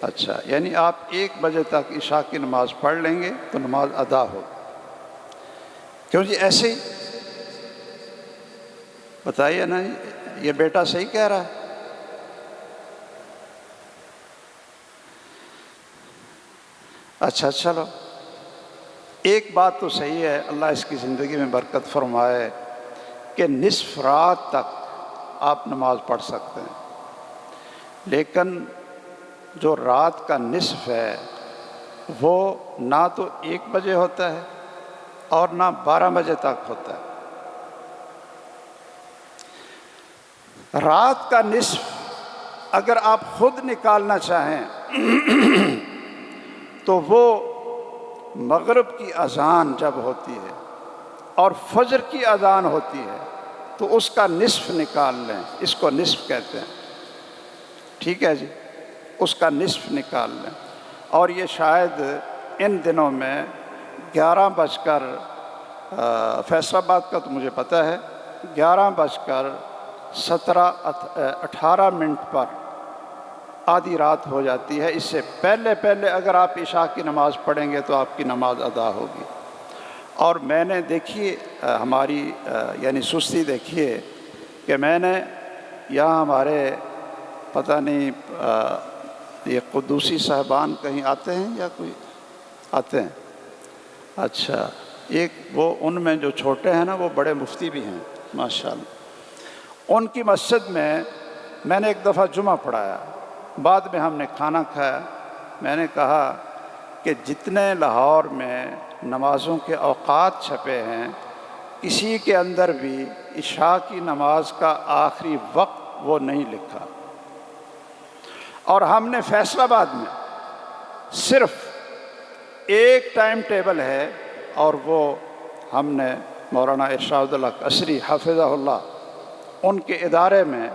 A: اچھا، یعنی آپ 1 بجے تک عشاء کی نماز پڑھ لیں گے تو نماز ادا ہو۔ کیوں جی ایسے ہی؟ بتائیے نا، یہ بیٹا صحیح کہہ رہا ہے؟ اچھا چلو، ایک بات تو صحیح ہے، اللہ اس کی زندگی میں برکت فرمائے کہ نصف رات تک آپ نماز پڑھ سکتے ہیں، لیکن جو رات کا نصف ہے وہ نہ تو 1 بجے ہوتا ہے اور نہ 12 بجے تک ہوتا ہے۔ رات کا نصف اگر آپ خود نکالنا چاہیں تو وہ مغرب کی اذان جب ہوتی ہے اور فجر کی اذان ہوتی ہے تو اس کا نصف نکال لیں، اس کو نصف کہتے ہیں۔ ٹھیک ہے جی، اس کا نصف نکال لیں، اور یہ شاید ان دنوں میں 11 بج کر فیصل آباد کا تو مجھے پتہ ہے 11:18 پر آدھی رات ہو جاتی ہے۔ اس سے پہلے پہلے اگر آپ عشاء کی نماز پڑھیں گے تو آپ کی نماز ادا ہوگی۔ اور میں نے دیکھیے ہماری یعنی سستی دیکھیے کہ میں نے یہاں ہمارے پتہ نہیں یہ قدوسی صاحبان کہیں آتے ہیں یا کوئی آتے ہیں؟ اچھا، ایک وہ ان میں جو چھوٹے ہیں نا وہ بڑے مفتی بھی ہیں ماشاءاللہ۔ ان کی مسجد میں نے ایک دفعہ جمعہ پڑھایا، بعد میں ہم نے کھانا کھایا۔ میں نے کہا کہ جتنے لاہور میں نمازوں کے اوقات چھپے ہیں کسی کے اندر بھی عشاء کی نماز کا آخری وقت وہ نہیں لکھا، اور ہم نے فیصل آباد میں صرف ایک ٹائم ٹیبل ہے، اور وہ ہم نے مولانا ارشاد اللہ قصری حفظہ اللہ ان کے ادارے میں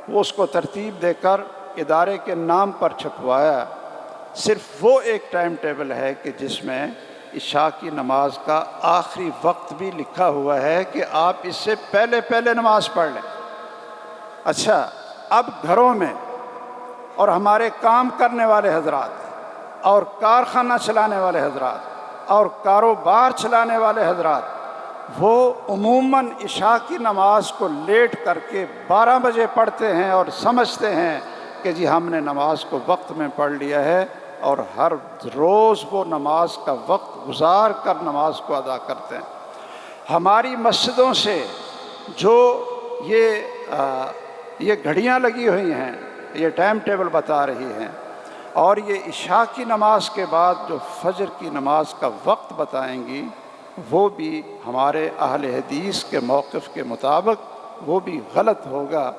A: وہ اس کو ترتیب دے کر ادارے کے نام پر چھپوایا۔ صرف وہ ایک ٹائم ٹیبل ہے کہ جس میں عشاء کی نماز کا آخری وقت بھی لکھا ہوا ہے کہ آپ اس سے پہلے پہلے نماز پڑھ لیں۔ اچھا، اب گھروں میں اور ہمارے کام کرنے والے حضرات اور کارخانہ چلانے والے حضرات اور کاروبار چلانے والے حضرات وہ عموماً عشاء کی نماز کو لیٹ کر کے 12 بجے پڑھتے ہیں اور سمجھتے ہیں کہ جی ہم نے نماز کو وقت میں پڑھ لیا ہے، اور ہر روز وہ نماز کا وقت گزار کر نماز کو ادا کرتے ہیں۔ ہماری مسجدوں سے جو یہ گھڑیاں لگی ہوئی ہیں، یہ ٹائم ٹیبل بتا رہی ہیں، اور یہ عشاء کی نماز کے بعد جو فجر کی نماز کا وقت بتائیں گی، وہ بھی ہمارے اہل حدیث کے موقف کے مطابق وہ بھی غلط ہوگا،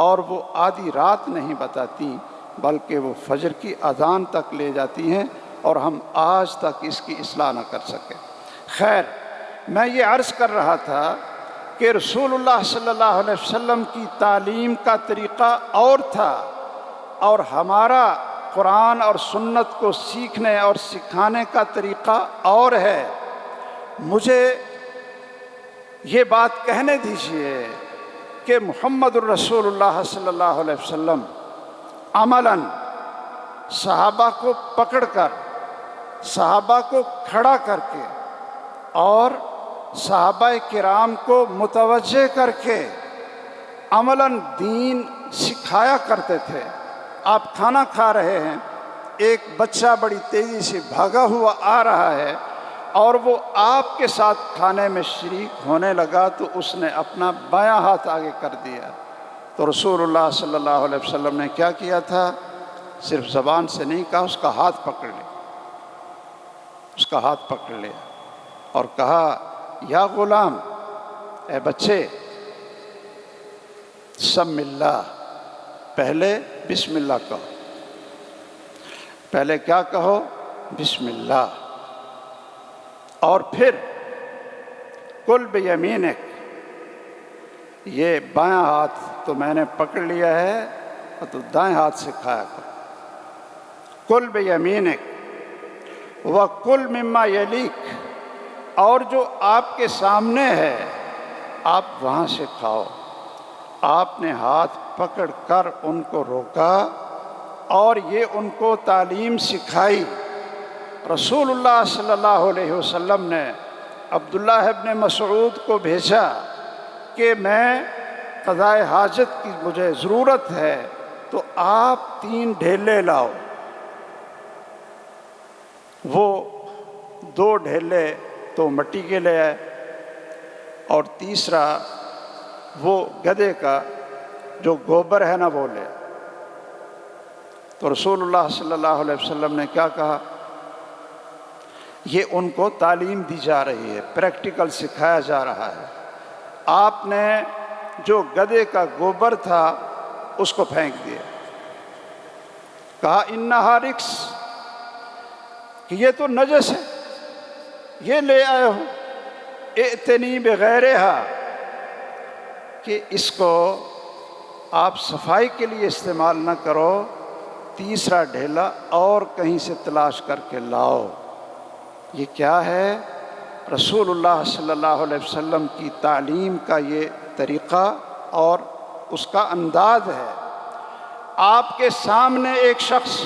A: اور وہ آدھی رات نہیں بتاتی بلکہ وہ فجر کی اذان تک لے جاتی ہیں، اور ہم آج تک اس کی اصلاح نہ کر سکے۔ خیر، میں یہ عرض کر رہا تھا کہ رسول اللہ صلی اللہ علیہ وسلم کی تعلیم کا طریقہ اور تھا، اور ہمارا قرآن اور سنت کو سیکھنے اور سکھانے کا طریقہ اور ہے۔ مجھے یہ بات کہنے دیجئے کہ محمد الرسول اللہ صلی اللہ علیہ وسلم عملاً صحابہ کو پکڑ کر، صحابہ کو کھڑا کر کے اور صحابہ کرام کو متوجہ کر کے عملاً دین سکھایا کرتے تھے۔ آپ کھانا کھا رہے ہیں، ایک بچہ بڑی تیزی سے بھاگا ہوا آ رہا ہے اور وہ آپ کے ساتھ کھانے میں شریک ہونے لگا تو اس نے اپنا بایاں ہاتھ آگے کر دیا، تو رسول اللہ صلی اللہ علیہ وسلم نے کیا کیا تھا؟ صرف زبان سے نہیں کہا، اس کا ہاتھ پکڑ لیا، اس کا ہاتھ پکڑ لیا اور کہا یا غلام، اے بچے، سم اللہ، پہلے بسم اللہ کہو، پہلے کیا کہو؟ بسم اللہ، اور پھر کل بیمینک، یہ بایاں ہاتھ تو میں نے پکڑ لیا ہے اور تو دائیں ہاتھ سے کھایا کرو، کل بیمینک وکل مما یلیک، اور جو آپ کے سامنے ہے آپ وہاں سے کھاؤ۔ آپ نے ہاتھ پکڑ کر ان کو روکا اور یہ ان کو تعلیم سکھائی۔ رسول اللہ صلی اللہ علیہ وسلم نے عبداللہ ابن مسعود کو بھیجا کہ میں قضاء حاجت کی مجھے ضرورت ہے تو آپ 3 ڈھیلے لاؤ۔ وہ 2 ڈھیلے تو مٹی کے لے آئے اور تیسرا وہ گدھے کا جو گوبر ہے نا وہ لے۔ تو رسول اللہ صلی اللہ علیہ وسلم نے کیا کہا؟ یہ ان کو تعلیم دی جا رہی ہے، پریکٹیکل سکھایا جا رہا ہے۔ آپ نے جو گدھے کا گوبر تھا اس کو پھینک دیا، کہا انہا رکس، کہ یہ تو نجس ہے، یہ لے آئے ہو، ائتنی بغیرہا، کہ اس کو آپ صفائی کے لیے استعمال نہ کرو، تیسرا ڈھیلا اور کہیں سے تلاش کر کے لاؤ۔ یہ کیا ہے؟ رسول اللہ صلی اللہ علیہ وسلم کی تعلیم کا یہ طریقہ اور اس کا انداز ہے۔ آپ کے سامنے ایک شخص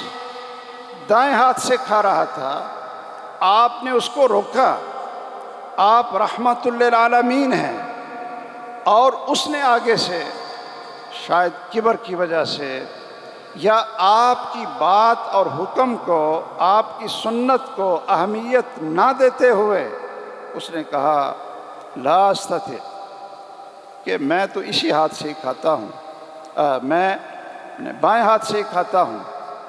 A: دائیں ہاتھ سے کھا رہا تھا، آپ نے اس کو روکا، آپ رحمت للعالمین ہیں، اور اس نے آگے سے شاید کبر کی وجہ سے یا آپ کی بات اور حکم کو، آپ کی سنت کو اہمیت نہ دیتے ہوئے اس نے کہا لا استطیع، کہ میں تو اسی ہاتھ سے ہی کھاتا ہوں، میں بائیں ہاتھ سے ہی کھاتا ہوں،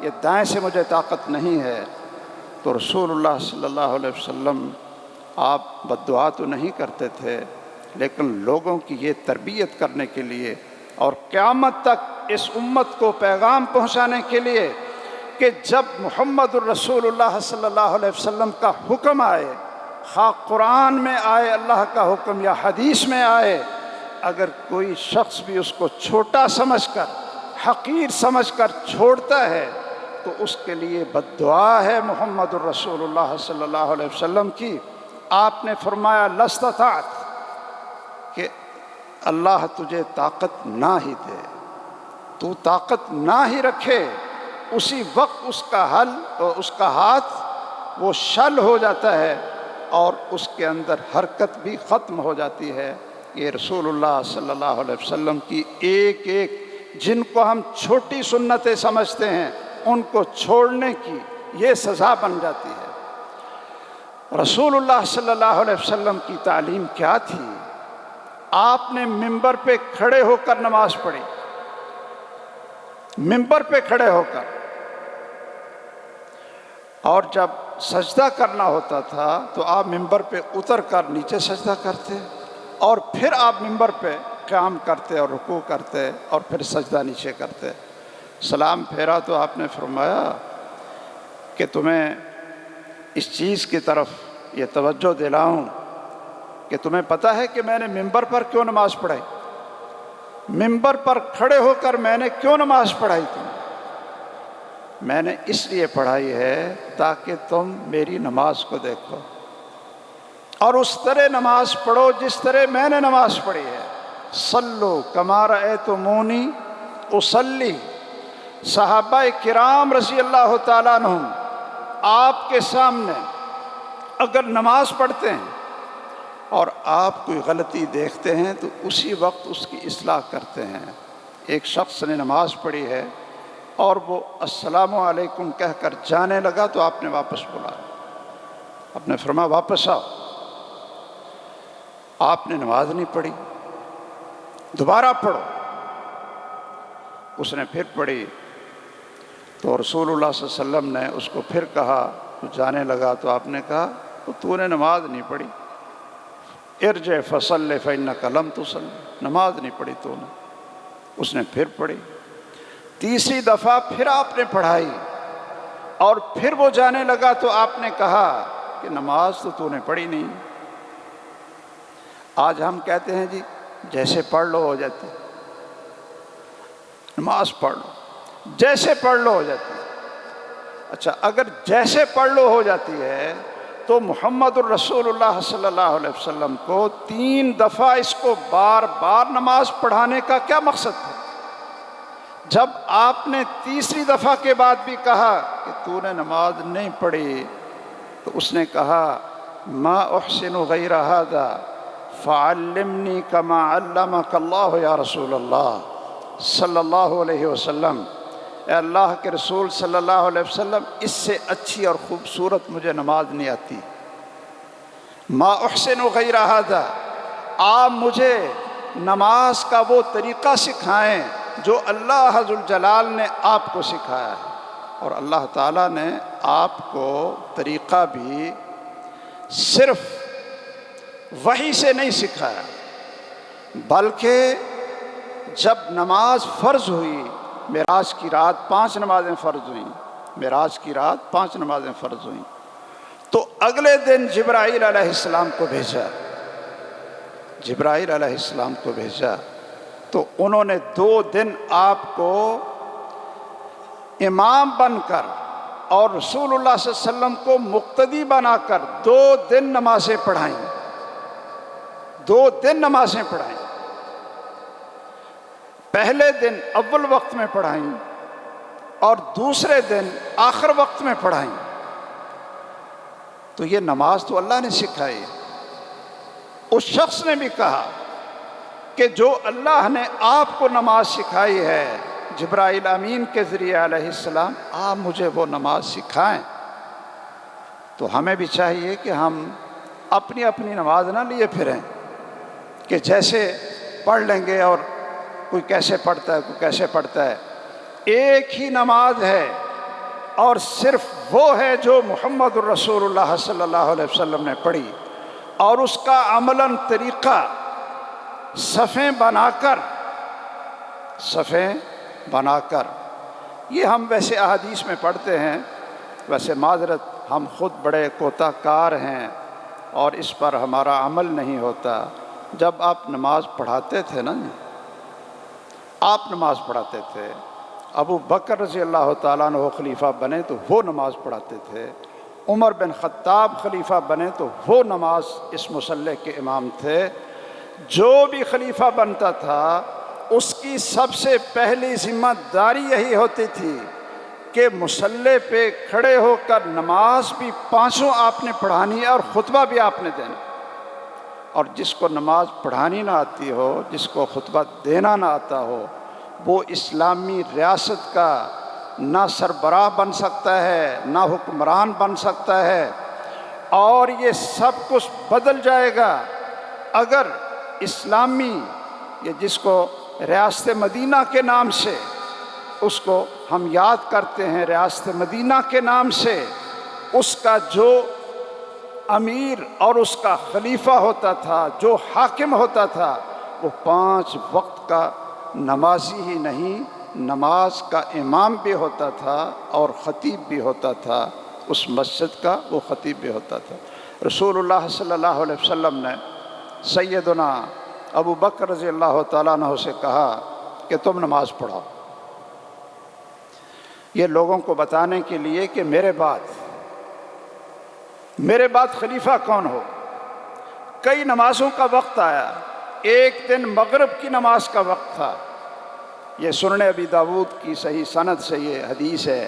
A: یہ دائیں سے مجھے طاقت نہیں ہے۔ تو رسول اللہ صلی اللہ علیہ وسلم آپ بد دعا تو نہیں کرتے تھے، لیکن لوگوں کی یہ تربیت کرنے کے لیے اور قیامت تک اس امت کو پیغام پہنچانے کے لیے کہ جب محمد الرسول اللہ صلی اللہ علیہ وسلم کا حکم آئے، خواہ قرآن میں آئے اللہ کا حکم یا حدیث میں آئے، اگر کوئی شخص بھی اس کو چھوٹا سمجھ کر، حقیر سمجھ کر چھوڑتا ہے تو اس کے لیے بد دعا ہے محمد الرسول اللہ صلی اللہ علیہ وسلم کی۔ آپ نے فرمایا لاستطعت، کہ اللہ تجھے طاقت نہ ہی دے، تو طاقت نہ ہی رکھے، اسی وقت اس کا حل اور اس کا ہاتھ وہ شل ہو جاتا ہے اور اس کے اندر حرکت بھی ختم ہو جاتی ہے۔ یہ رسول اللہ صلی اللہ علیہ وسلم کی ایک ایک، جن کو ہم چھوٹی سنتیں سمجھتے ہیں، ان کو چھوڑنے کی یہ سزا بن جاتی ہے۔ رسول اللہ صلی اللہ علیہ وسلم کی تعلیم کیا تھی؟ آپ نے ممبر پہ کھڑے ہو کر نماز پڑھی، ممبر پہ کھڑے ہو کر، اور جب سجدہ کرنا ہوتا تھا تو آپ ممبر پہ اتر کر نیچے سجدہ کرتے، اور پھر آپ ممبر پہ قیام کرتے اور رکوع کرتے اور پھر سجدہ نیچے کرتے۔ سلام پھیرا تو آپ نے فرمایا کہ تمہیں اس چیز کی طرف یہ توجہ دلاؤں کہ تمہیں پتہ ہے کہ میں نے ممبر پر کیوں نماز پڑھائی؟ ممبر پر کھڑے ہو کر میں نے کیوں نماز پڑھائی تم؟ میں نے اس لیے پڑھائی ہے تاکہ تم میری نماز کو دیکھو اور اس طرح نماز پڑھو جس طرح میں نے نماز پڑھی ہے۔ صلو کما رأیتمونی اصلی۔ صحابہ کرام رضی اللہ تعالیٰ عنہم آپ کے سامنے اگر نماز پڑھتے ہیں اور آپ کوئی غلطی دیکھتے ہیں تو اسی وقت اس کی اصلاح کرتے ہیں۔ ایک شخص نے نماز پڑھی ہے اور وہ السلام علیکم کہہ کر جانے لگا تو آپ نے واپس بلایا، آپ نے فرمایا واپس آؤ۔ آپ نے نماز نہیں پڑھی، دوبارہ پڑھو۔ اس نے پھر پڑھی تو رسول اللہ صلی اللہ علیہ وسلم نے اس کو پھر کہا، تو جانے لگا تو آپ نے کہا تو نے نماز نہیں پڑھی، ارجع فصلی فإنک لم تصلی، نماز نہیں پڑھی تو نے۔ اس نے پھر پڑھی، تیسری دفعہ پھر آپ نے پڑھائی اور پھر وہ جانے لگا تو آپ نے کہا کہ نماز تو نے پڑھی نہیں۔ آج ہم کہتے ہیں جی جیسے پڑھ لو ہو جاتی، نماز پڑھ لو، جیسے پڑھ لو ہو جاتی۔ اچھا، اگر جیسے پڑھ لو ہو جاتی ہے تو محمد الرسول اللہ صلی اللہ علیہ وسلم کو 3 دفعہ اس کو بار بار نماز پڑھانے کا کیا مقصد تھا؟ جب آپ نے تیسری دفعہ کے بعد بھی کہا کہ تو نے نماز نہیں پڑھی تو اس نے کہا ما احسن غیر ھذا فعلمنی کما علمک اللہ یا رسول اللہ صلی اللہ علیہ وسلم۔ اے اللہ کے رسول صلی اللہ علیہ وسلم، اس سے اچھی اور خوبصورت مجھے نماز نہیں آتی۔ ما احسن غیر ھذا، آپ مجھے نماز کا وہ طریقہ سکھائیں جو اللہ ذوالجلال نے آپ کو سکھایا ہے۔ اور اللہ تعالیٰ نے آپ کو طریقہ بھی صرف وحی سے نہیں سکھایا، بلکہ جب نماز فرض ہوئی، معراج کی رات 5 نمازیں فرض ہوئیں، معراج کی رات 5 نمازیں فرض ہوئیں، تو اگلے دن جبرائیل علیہ السلام کو بھیجا، جبرائیل علیہ السلام کو بھیجا تو انہوں نے 2 دن آپ کو امام بن کر اور رسول اللہ صلی اللہ علیہ وسلم کو مقتدی بنا کر 2 دن نمازیں پڑھائیں، 2 دن نمازیں پڑھائیں۔ پہلے دن اول وقت میں پڑھائیں اور دوسرے دن آخر وقت میں پڑھائیں۔ تو یہ نماز تو اللہ نے سکھائی۔ اس شخص نے بھی کہا کہ جو اللہ نے آپ کو نماز سکھائی ہے جبرائیل امین کے ذریعے علیہ السلام، آپ مجھے وہ نماز سکھائیں۔ تو ہمیں بھی چاہیے کہ ہم اپنی اپنی نماز نہ لیے پھریں کہ جیسے پڑھ لیں گے، اور کوئی کیسے پڑھتا ہے کوئی کیسے پڑھتا ہے۔ ایک ہی نماز ہے اور صرف وہ ہے جو محمد الرسول اللہ صلی اللہ علیہ وسلم نے پڑھی، اور اس کا عملاً طریقہ صفیں بنا کر یہ ہم ویسے احادیث میں پڑھتے ہیں، ویسے معذرت ہم خود بڑے کوتاہ کار ہیں اور اس پر ہمارا عمل نہیں ہوتا۔ جب آپ نماز پڑھاتے تھے نا، آپ نماز پڑھاتے تھے، ابو بکر رضی اللہ تعالیٰ عنہ خلیفہ بنے تو وہ نماز پڑھاتے تھے، عمر بن خطاب خلیفہ بنے تو وہ نماز اس مصلی کے امام تھے۔ جو بھی خلیفہ بنتا تھا اس کی سب سے پہلی ذمہ داری یہی ہوتی تھی کہ مصلی پہ کھڑے ہو کر نماز بھی 5 آپ نے پڑھانی ہے اور خطبہ بھی آپ نے دینا۔ اور جس کو نماز پڑھانی نہ آتی ہو، جس کو خطبہ دینا نہ آتا ہو، وہ اسلامی ریاست کا نہ سربراہ بن سکتا ہے، نہ حکمران بن سکتا ہے۔ اور یہ سب کچھ بدل جائے گا اگر اسلامی، یہ جس کو ریاست مدینہ کے نام سے اس کو ہم یاد کرتے ہیں، ریاست مدینہ کے نام سے اس کا جو امیر اور اس کا خلیفہ ہوتا تھا، جو حاکم ہوتا تھا، وہ 5 وقت کا نمازی ہی نہیں، نماز کا امام بھی ہوتا تھا اور خطیب بھی ہوتا تھا، اس مسجد کا وہ خطیب بھی ہوتا تھا۔ رسول اللہ صلی اللہ علیہ وسلم نے سیدنا ابو بکر رضی اللہ تعالیٰ عنہ سے کہا کہ تم نماز پڑھو، یہ لوگوں کو بتانے کے لیے کہ میرے بعد خلیفہ کون ہو۔ کئی نمازوں کا وقت آیا، ایک دن مغرب کی نماز کا وقت تھا۔ یہ سنن ابی داود کی صحیح سند سے یہ حدیث ہے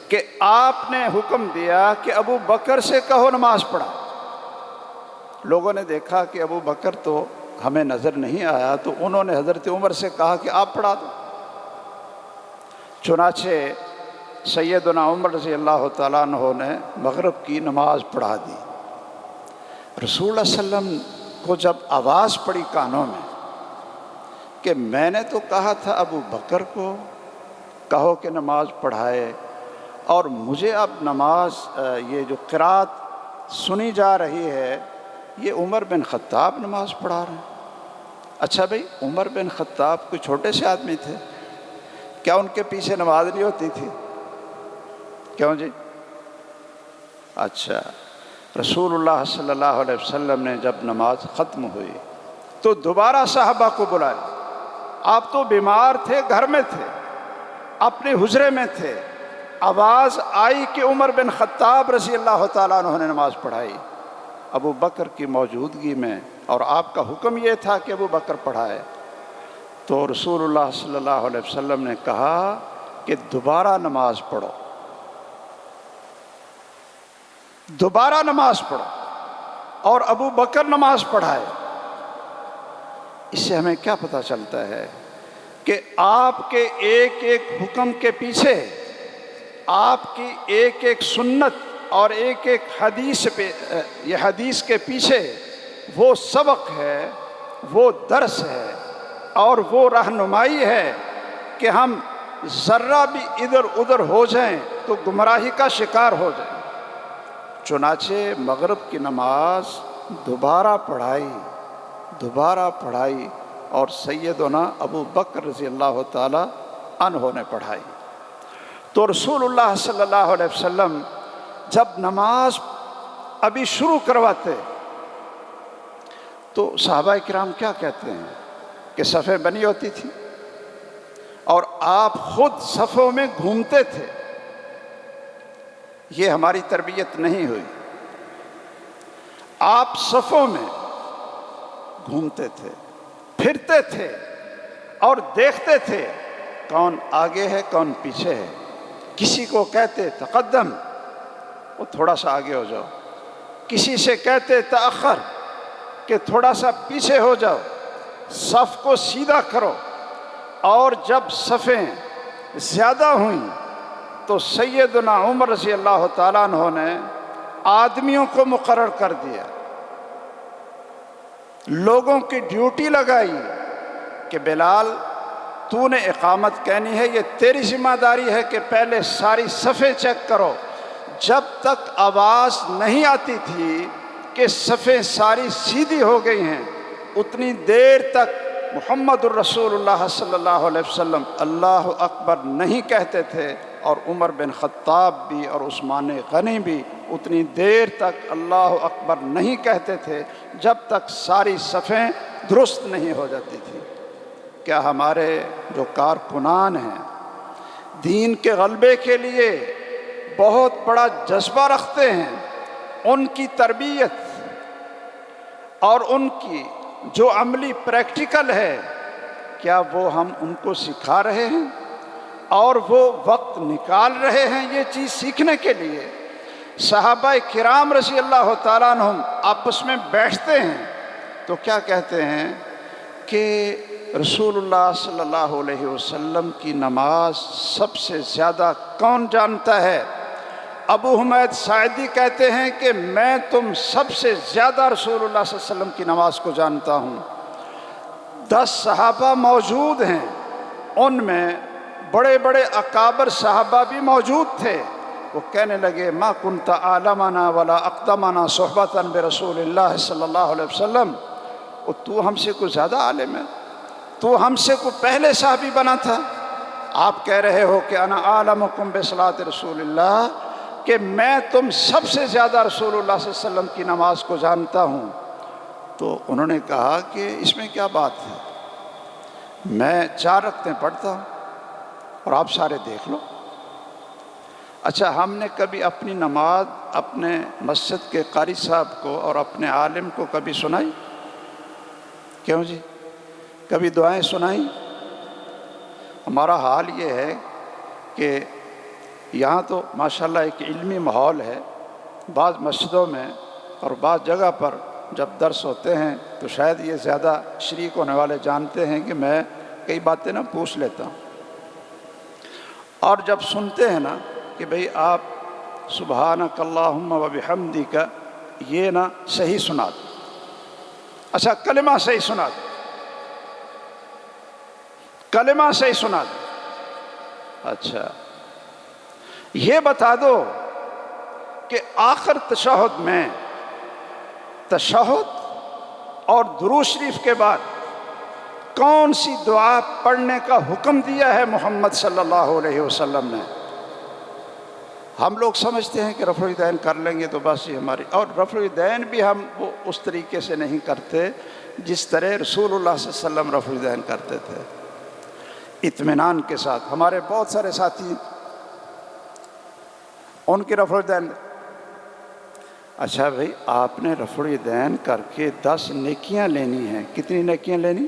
A: کہ آپ نے حکم دیا کہ ابو بکر سے کہو نماز پڑھا۔ لوگوں نے دیکھا کہ ابو بکر تو ہمیں نظر نہیں آیا، تو انہوں نے حضرت عمر سے کہا کہ آپ پڑھا دو۔ چنانچہ سیدنا عمر رضی اللہ تعالیٰ عنہ نے مغرب کی نماز پڑھا دی۔ رسول اللہ صلی اللہ علیہ وسلم کو جب آواز پڑی کانوں میں کہ میں نے تو کہا تھا ابو بکر کو کہو کہ نماز پڑھائے، اور مجھے اب نماز یہ جو قرات سنی جا رہی ہے یہ عمر بن خطاب نماز پڑھا رہے ہیں۔ اچھا بھئی، عمر بن خطاب کوئی چھوٹے سے آدمی تھے؟ کیا ان کے پیچھے نماز نہیں ہوتی تھی؟ کیوں جی؟ اچھا، رسول اللہ صلی اللہ علیہ وسلم نے جب نماز ختم ہوئی تو دوبارہ صحابہ کو بلایا۔ آپ تو بیمار تھے، گھر میں تھے، اپنے حجرے میں تھے، آواز آئی کہ عمر بن خطاب رضی اللہ تعالیٰ عنہ نے نماز پڑھائی ابو بکر کی موجودگی میں، اور آپ کا حکم یہ تھا کہ ابو بکر پڑھائے۔ تو رسول اللہ صلی اللہ علیہ وسلم نے کہا کہ دوبارہ نماز پڑھو، دوبارہ نماز پڑھو، اور ابو بکر نماز پڑھائے۔ اس سے ہمیں کیا پتہ چلتا ہے کہ آپ کے ایک ایک حکم کے پیچھے، آپ کی ایک ایک سنت اور ایک ایک حدیث پہ، یہ حدیث کے پیچھے وہ سبق ہے، وہ درس ہے اور وہ رہنمائی ہے کہ ہم ذرہ بھی ادھر ادھر ہو جائیں تو گمراہی کا شکار ہو جائیں۔ چنانچہ مغرب کی نماز دوبارہ پڑھائی اور سیدنا ابو بکر رضی اللہ تعالی عنہ نے پڑھائی۔ تو رسول اللہ صلی اللہ علیہ وسلم جب نماز ابھی شروع کرواتے تو صحابہ کرام کیا کہتے ہیں کہ صفیں بنی ہوتی تھی اور آپ خود صفوں میں گھومتے تھے، یہ ہماری تربیت نہیں ہوئی۔ آپ صفوں میں گھومتے تھے، پھرتے تھے اور دیکھتے تھے کون آگے ہے کون پیچھے ہے۔ کسی کو کہتے تقدم، وہ تھوڑا سا آگے ہو جاؤ، کسی سے کہتے تاخر کہ تھوڑا سا پیچھے ہو جاؤ، صف کو سیدھا کرو۔ اور جب صفیں زیادہ ہوئیں تو سیدنا عمر رضی اللہ تعالیٰ عنہ نے آدمیوں کو مقرر کر دیا، لوگوں کی ڈیوٹی لگائی کہ بلال تو نے اقامت کہنی ہے، یہ تیری ذمہ داری ہے کہ پہلے ساری صفیں چیک کرو۔ جب تک آواز نہیں آتی تھی کہ صفیں ساری سیدھی ہو گئی ہیں، اتنی دیر تک محمد الرسول اللہ صلی اللہ علیہ وسلم اللہ اکبر نہیں کہتے تھے، اور عمر بن خطاب بھی اور عثمان غنی بھی اتنی دیر تک اللہ اکبر نہیں کہتے تھے جب تک ساری صفیں درست نہیں ہو جاتی تھی۔ کیا ہمارے جو کارکنان ہیں دین کے غلبے کے لیے بہت بڑا جذبہ رکھتے ہیں، ان کی تربیت اور ان کی جو عملی پریکٹیکل ہے، کیا وہ ہم ان کو سکھا رہے ہیں اور وہ وقت نکال رہے ہیں یہ چیز سیکھنے کے لیے؟ صحابہ کرام رضی اللہ تعالیٰ عنہم آپس میں بیٹھتے ہیں تو کیا کہتے ہیں کہ رسول اللہ صلی اللہ علیہ وسلم کی نماز سب سے زیادہ کون جانتا ہے؟ ابو حمید ساعدی کہتے ہیں کہ میں تم سب سے زیادہ رسول اللہ صلی اللہ علیہ وسلم کی نماز کو جانتا ہوں۔ 10 صحابہ موجود ہیں، ان میں بڑے بڑے اکابر صحابہ بھی موجود تھے۔ وہ کہنے لگے ما کنت عالمنا ولا اقدمنا صحبتا برسول اللہ صلی اللہ علیہ وسلم، تو ہم سے کوئی زیادہ عالم ہے، تو ہم سے کوئی پہلے صحابی بنا تھا، آپ کہہ رہے ہو کہ انا عالمکم بصلاۃ رسول اللہ، کہ میں تم سب سے زیادہ رسول اللہ صلی اللہ علیہ وسلم کی نماز کو جانتا ہوں۔ تو انہوں نے کہا کہ اس میں کیا بات ہے، میں 4 رکعتیں پڑھتا ہوں اور آپ سارے دیکھ لو۔ اچھا، ہم نے کبھی اپنی نماز اپنے مسجد کے قاری صاحب کو اور اپنے عالم کو کبھی سنائی؟ کیوں جی؟ کبھی دعائیں سنائیں؟ ہمارا حال یہ ہے کہ یہاں تو ماشاءاللہ ایک علمی ماحول ہے، بعض مسجدوں میں اور بعض جگہ پر جب درس ہوتے ہیں تو شاید یہ زیادہ شریک ہونے والے جانتے ہیں کہ میں کئی باتیں نہ پوچھ لیتا ہوں، اور جب سنتے ہیں نا کہ بھئی آپ سبحانک اللہم و بحمدک، یہ نا صحیح سنا دو، اچھا کلمہ صحیح سنا دو، کلمہ صحیح سنا دو، اچھا یہ بتا دو کہ آخر تشہد میں، تشہد اور درود شریف کے بعد کون سی دعا پڑھنے کا حکم دیا ہے محمد صلی اللہ علیہ وسلم نے؟ ہم لوگ سمجھتے ہیں کہ رفع الیدین کر لیں گے تو بس یہ ہماری، اور رفع الیدین بھی ہم وہ اس طریقے سے نہیں کرتے جس طرح رسول اللہ صلی اللہ علیہ وسلم رفع الیدین کرتے تھے، اطمینان کے ساتھ۔ ہمارے بہت سارے ساتھی ان کی رفع الیدین، اچھا بھئی آپ نے رفع الیدین کر کے 10 نیکیاں لینی ہیں، کتنی نیکیاں لینی؟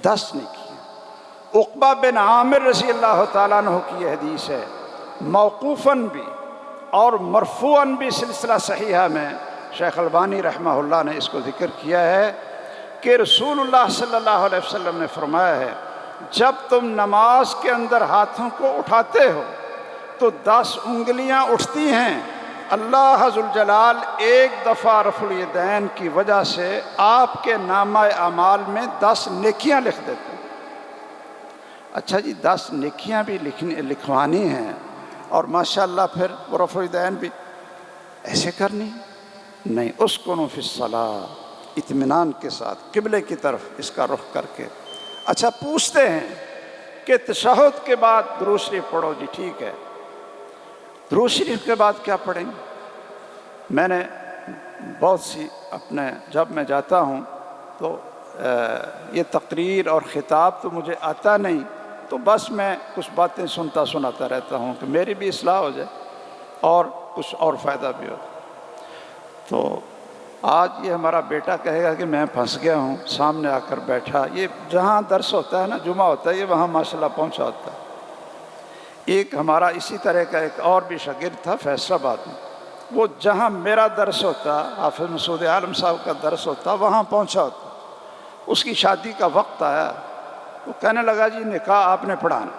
A: 10 نیکیاں۔ عقبہ بن عامر رضی اللہ تعالیٰ عنہ کی یہ حدیث ہے، موقوفاً بھی اور مرفوعاً بھی سلسلہ صحیحہ میں شیخ البانی رحمہ اللہ نے اس کو ذکر کیا ہے کہ رسول اللہ صلی اللہ علیہ وسلم نے فرمایا ہے جب تم نماز کے اندر ہاتھوں کو اٹھاتے ہو تو 10 انگلیاں اٹھتی ہیں، اللہ ذوالجلال ایک دفعہ رفع الیدین کی وجہ سے آپ کے نامہ اعمال میں 10 نیکیاں لکھ دیتے ہیں۔ اچھا جی 10 نیکیاں بھی لکھوانی ہیں اور ماشاءاللہ پھر وہ رفع الیدین بھی ایسے کرنی نہیں، اسکنوا فی الصلاۃ، اطمینان کے ساتھ قبلے کی طرف اس کا رخ کر کے۔ اچھا پوچھتے ہیں کہ تشہد کے بعد درود شریف پڑھو، جی ٹھیک ہے، درود شریف کے بعد کیا پڑھیں گے؟ میں نے بہت سی اپنے جب میں جاتا ہوں تو یہ تقریر اور خطاب تو مجھے آتا نہیں، تو بس میں کچھ باتیں سنتا سناتا رہتا ہوں کہ میری بھی اصلاح ہو جائے۔ اور کچھ اور فائدہ بھی ہوتا۔ تو آج یہ ہمارا بیٹا کہے گا کہ میں پھنس گیا ہوں، سامنے آ کر بیٹھا، یہ جہاں درس ہوتا ہے نا، جمعہ ہوتا ہے، یہ وہاں ماشاءاللہ پہنچا ہوتا ہے۔ ایک ہمارا اسی طرح کا ایک اور بھی شاگرد تھا فیصل آباد میں، وہ جہاں میرا درس ہوتا، حافظ مسعود عالم صاحب کا درس ہوتا، وہاں پہنچا ہوتا۔ اس کی شادی کا وقت آیا، وہ کہنے لگا جی نکاح آپ نے پڑھانا۔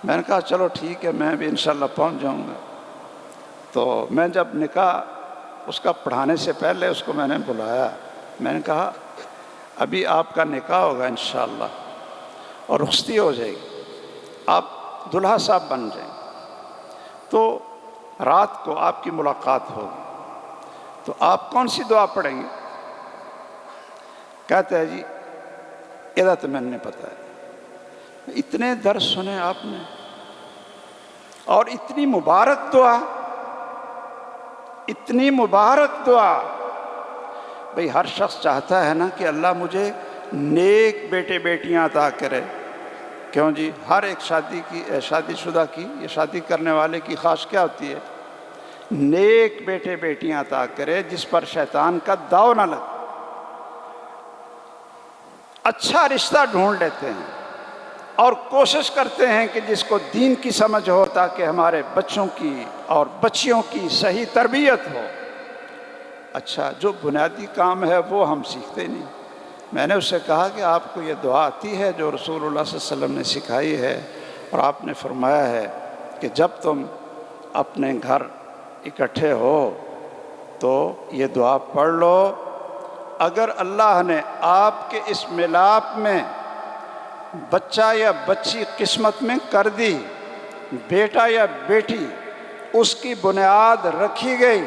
A: میں نے کہا چلو ٹھیک ہے، میں بھی انشاءاللہ پہنچ جاؤں گا۔ تو میں جب نکاح اس کا پڑھانے سے پہلے اس کو میں نے بلایا، میں نے کہا ابھی آپ کا نکاح ہوگا انشاءاللہ اور رخصتی ہو جائے گی، آپ دلہا صاحب بن جائیں، تو رات کو آپ کی ملاقات ہوگی، تو آپ کون سی دعا پڑھیں گے؟ کہتے ہیں جی یہ تو میں نے پتا ہے۔ اتنے درس سنے آپ نے اور اتنی مبارک دعا، اتنی مبارک دعا۔ بھئی ہر شخص چاہتا ہے نا کہ اللہ مجھے نیک بیٹے بیٹیاں عطا کرے، کیوں جی؟ ہر ایک شادی شدہ کی، یہ شادی کرنے والے کی خواہش کیا ہوتی ہے؟ نیک بیٹے بیٹیاں عطا کرے جس پر شیطان کا داؤ نہ لگے۔ اچھا رشتہ ڈھونڈ لیتے ہیں اور کوشش کرتے ہیں کہ جس کو دین کی سمجھ ہو، تاکہ ہمارے بچوں کی اور بچیوں کی صحیح تربیت ہو۔ اچھا جو بنیادی کام ہے وہ ہم سیکھتے نہیں۔ میں نے اس سے کہا کہ آپ کو یہ دعا آتی ہے جو رسول اللہ صلی اللہ علیہ وسلم نے سکھائی ہے، اور آپ نے فرمایا ہے کہ جب تم اپنے گھر اکٹھے ہو تو یہ دعا پڑھ لو، اگر اللہ نے آپ کے اس ملاپ میں بچہ یا بچی قسمت میں کر دی، بیٹا یا بیٹی اس کی بنیاد رکھی گئی،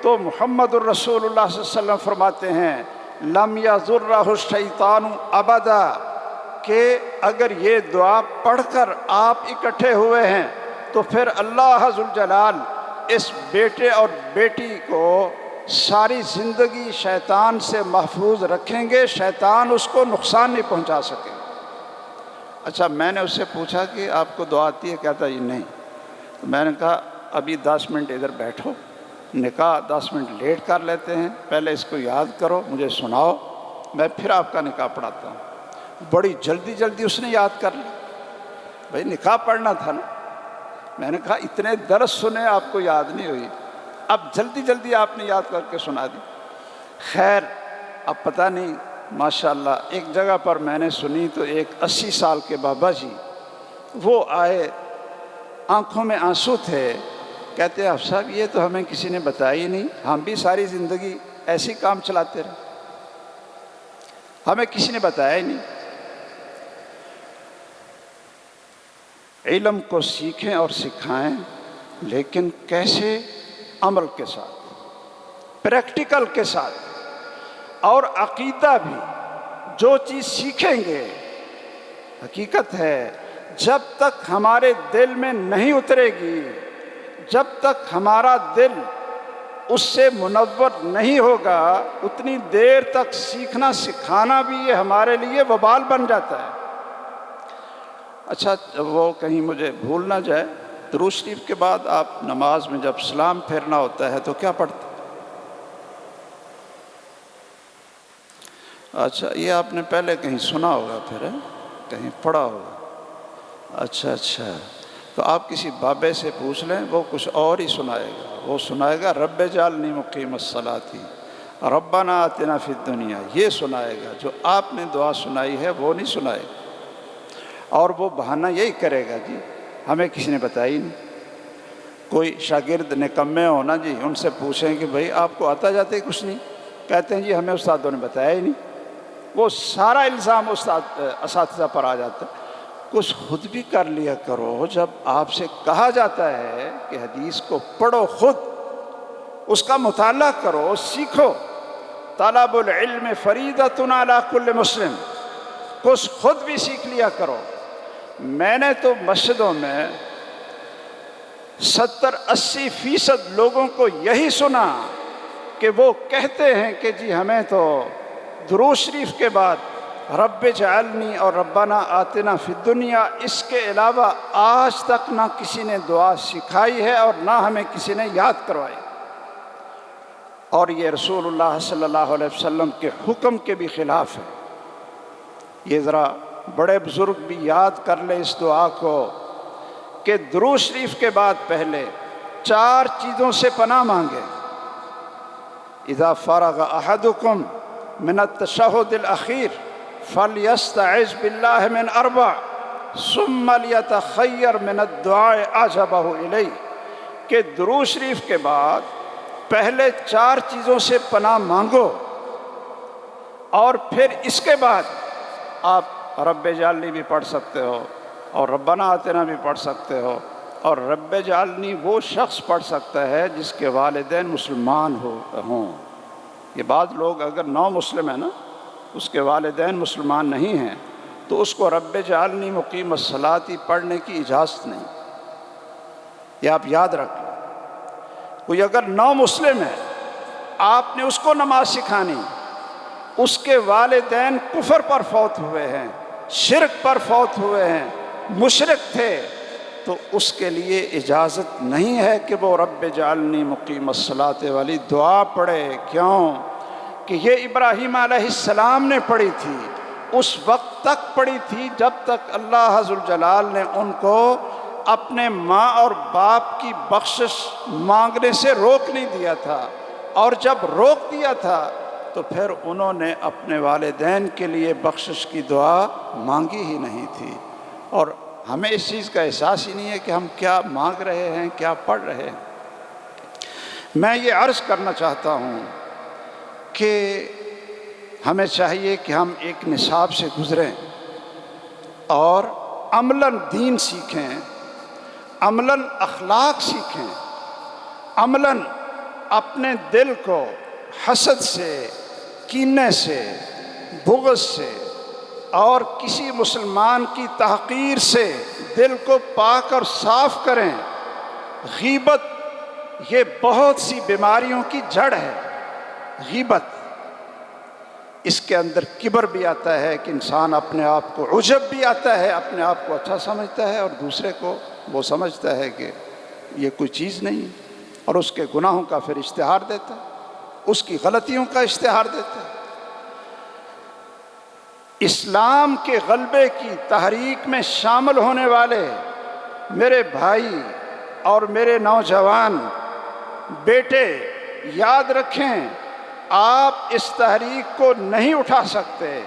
A: تو محمد الرسول اللہ صلی اللہ علیہ وسلم فرماتے ہیں لم یضرہ الشیطان ابدا، کہ اگر یہ دعا پڑھ کر آپ اکٹھے ہوئے ہیں تو پھر اللہ ذوالجلال اس بیٹے اور بیٹی کو ساری زندگی شیطان سے محفوظ رکھیں گے، شیطان اس کو نقصان نہیں پہنچا سکے۔ اچھا میں نے اس سے پوچھا کہ آپ کو دعا آتی ہے؟ کہتا یہ نہیں۔ تو میں نے کہا ابھی 10 منٹ ادھر بیٹھو، نکاح 10 منٹ لیٹ کر لیتے ہیں، پہلے اس کو یاد کرو، مجھے سناؤ، میں پھر آپ کا نکاح پڑھاتا ہوں۔ بڑی جلدی اس نے یاد کر لی۔ بھئی نکاح پڑھنا تھا نا۔ میں نے کہا اتنے درس سنے آپ کو یاد نہیں ہوئی، اب جلدی آپ نے یاد کر کے سنا دی۔ خیر اب پتہ نہیں، ماشاءاللہ ایک جگہ پر میں نے سنی تو ایک 80 سال کے بابا جی وہ آئے، آنکھوں میں آنسو تھے، کہتے ہیں حافظ صاحب یہ تو ہمیں کسی نے بتایا ہی نہیں، ہم بھی ساری زندگی ایسے کام چلاتے رہے، ہمیں کسی نے بتایا ہی نہیں۔ علم کو سیکھیں اور سکھائیں، لیکن کیسے؟ عمل کے ساتھ، پریکٹیکل کے ساتھ، اور عقیدہ بھی۔ جو چیز سیکھیں گے، حقیقت ہے جب تک ہمارے دل میں نہیں اترے گی، جب تک ہمارا دل اس سے منور نہیں ہوگا، اتنی دیر تک سیکھنا سکھانا بھی یہ ہمارے لیے وبال بن جاتا ہے۔ اچھا وہ کہیں مجھے بھول نہ جائے، درود شریف کے بعد آپ نماز میں جب سلام پھیرنا ہوتا ہے تو کیا پڑھتے؟ اچھا یہ آپ نے پہلے کہیں سنا ہوگا، پھر کہیں پڑھا ہوگا۔ اچھا تو آپ کسی بابے سے پوچھ لیں، وہ کچھ اور ہی سنائے گا۔ وہ سنائے گا رب اجعلنی مقیم الصلاۃ ربنا آتنا فی الدنیا، یہ سنائے گا۔ جو آپ نے دعا سنائی ہے وہ نہیں سنائے گا، اور وہ بہانہ یہی کرے گا جی ہمیں کسی نے بتایا ہی نہیں۔ کوئی شاگرد نکمے ہو نا جی، ان سے پوچھیں کہ بھئی آپ کو آتا جاتا ہی کچھ نہیں، کہتے ہیں جی ہمیں استادوں نے بتایا ہی نہیں۔ وہ سارا الزام اساتذہ پر آ جاتا ہے۔ کچھ خود بھی کر لیا کرو، جب آپ سے کہا جاتا ہے کہ حدیث کو پڑھو، خود اس کا مطالعہ کرو، سیکھو۔ طلب العلم فریضۃ علی کل مسلم، کچھ خود بھی سیکھ لیا کرو۔ میں نے تو مسجدوں میں 70-80% لوگوں کو یہی سنا کہ وہ کہتے ہیں کہ جی ہمیں تو درود شریف کے بعد رب اجعلنی اور ربنا آتنا فی الدنیا، اس کے علاوہ آج تک نہ کسی نے دعا سکھائی ہے اور نہ ہمیں کسی نے یاد کروائی، اور یہ رسول اللہ صلی اللہ علیہ وسلم کے حکم کے بھی خلاف ہے۔ یہ ذرا بڑے بزرگ بھی یاد کر لیں اس دعا کو کہ درود شریف کے بعد پہلے 4 چیزوں سے پناہ مانگے۔ اذا فرغ احدکم من التشہد الاخیر فلیستعذ باللہ من 4 ثم لیتخیر من الدعاء اعجبہ الیہ، کہ درود شریف کے بعد پہلے 4 چیزوں سے پناہ مانگو، اور پھر اس کے بعد آپ رب اجعلنی بھی پڑھ سکتے ہو اور ربنا آتنا بھی پڑھ سکتے ہو، اور رب اجعلنی وہ شخص پڑھ سکتا ہے جس کے والدین مسلمان ہوں۔ یہ بعض لوگ اگر نو مسلم ہیں نا، اس کے والدین مسلمان نہیں ہیں، تو اس کو رب اجعلنی مقیم الصلاۃ پڑھنے کی اجازت نہیں۔ یہ آپ یاد رکھیں، کوئی اگر نو مسلم ہے، آپ نے اس کو نماز سکھانی، اس کے والدین کفر پر فوت ہوئے ہیں، شرک پر فوت ہوئے ہیں، مشرک تھے، تو اس کے لیے اجازت نہیں ہے کہ وہ رب اجعلنی مقیم الصلاۃ والی دعا پڑھے۔ کیوں کہ یہ ابراہیم علیہ السلام نے پڑھی تھی، اس وقت تک پڑھی تھی جب تک اللہ ذوالجلال نے ان کو اپنے ماں اور باپ کی بخشش مانگنے سے روک نہیں دیا تھا، اور جب روک دیا تھا تو پھر انہوں نے اپنے والدین کے لیے بخشش کی دعا مانگی ہی نہیں تھی۔ اور ہمیں اس چیز کا احساس ہی نہیں ہے کہ ہم کیا مانگ رہے ہیں، کیا پڑھ رہے ہیں۔ میں یہ عرض کرنا چاہتا ہوں کہ ہمیں چاہیے کہ ہم ایک نصاب سے گزریں اور عملاً دین سیکھیں، عملاً اخلاق سیکھیں، عملاً اپنے دل کو حسد سے، کینے سے، بغض سے اور کسی مسلمان کی تحقیر سے دل کو پاک اور صاف کریں۔ غیبت یہ بہت سی بیماریوں کی جڑ ہے۔ غیبت، اس کے اندر کبر بھی آتا ہے کہ انسان اپنے آپ کو، عجب بھی آتا ہے، اپنے آپ کو اچھا سمجھتا ہے اور دوسرے کو وہ سمجھتا ہے کہ یہ کوئی چیز نہیں، اور اس کے گناہوں کا پھر اشتہار دیتا ہے، اس کی غلطیوں کا اشتہار دیتا ہے۔ اسلام کے غلبے کی تحریک میں شامل ہونے والے میرے بھائی اور میرے نوجوان بیٹے یاد رکھیں، آپ اس تحریک کو نہیں اٹھا سکتے۔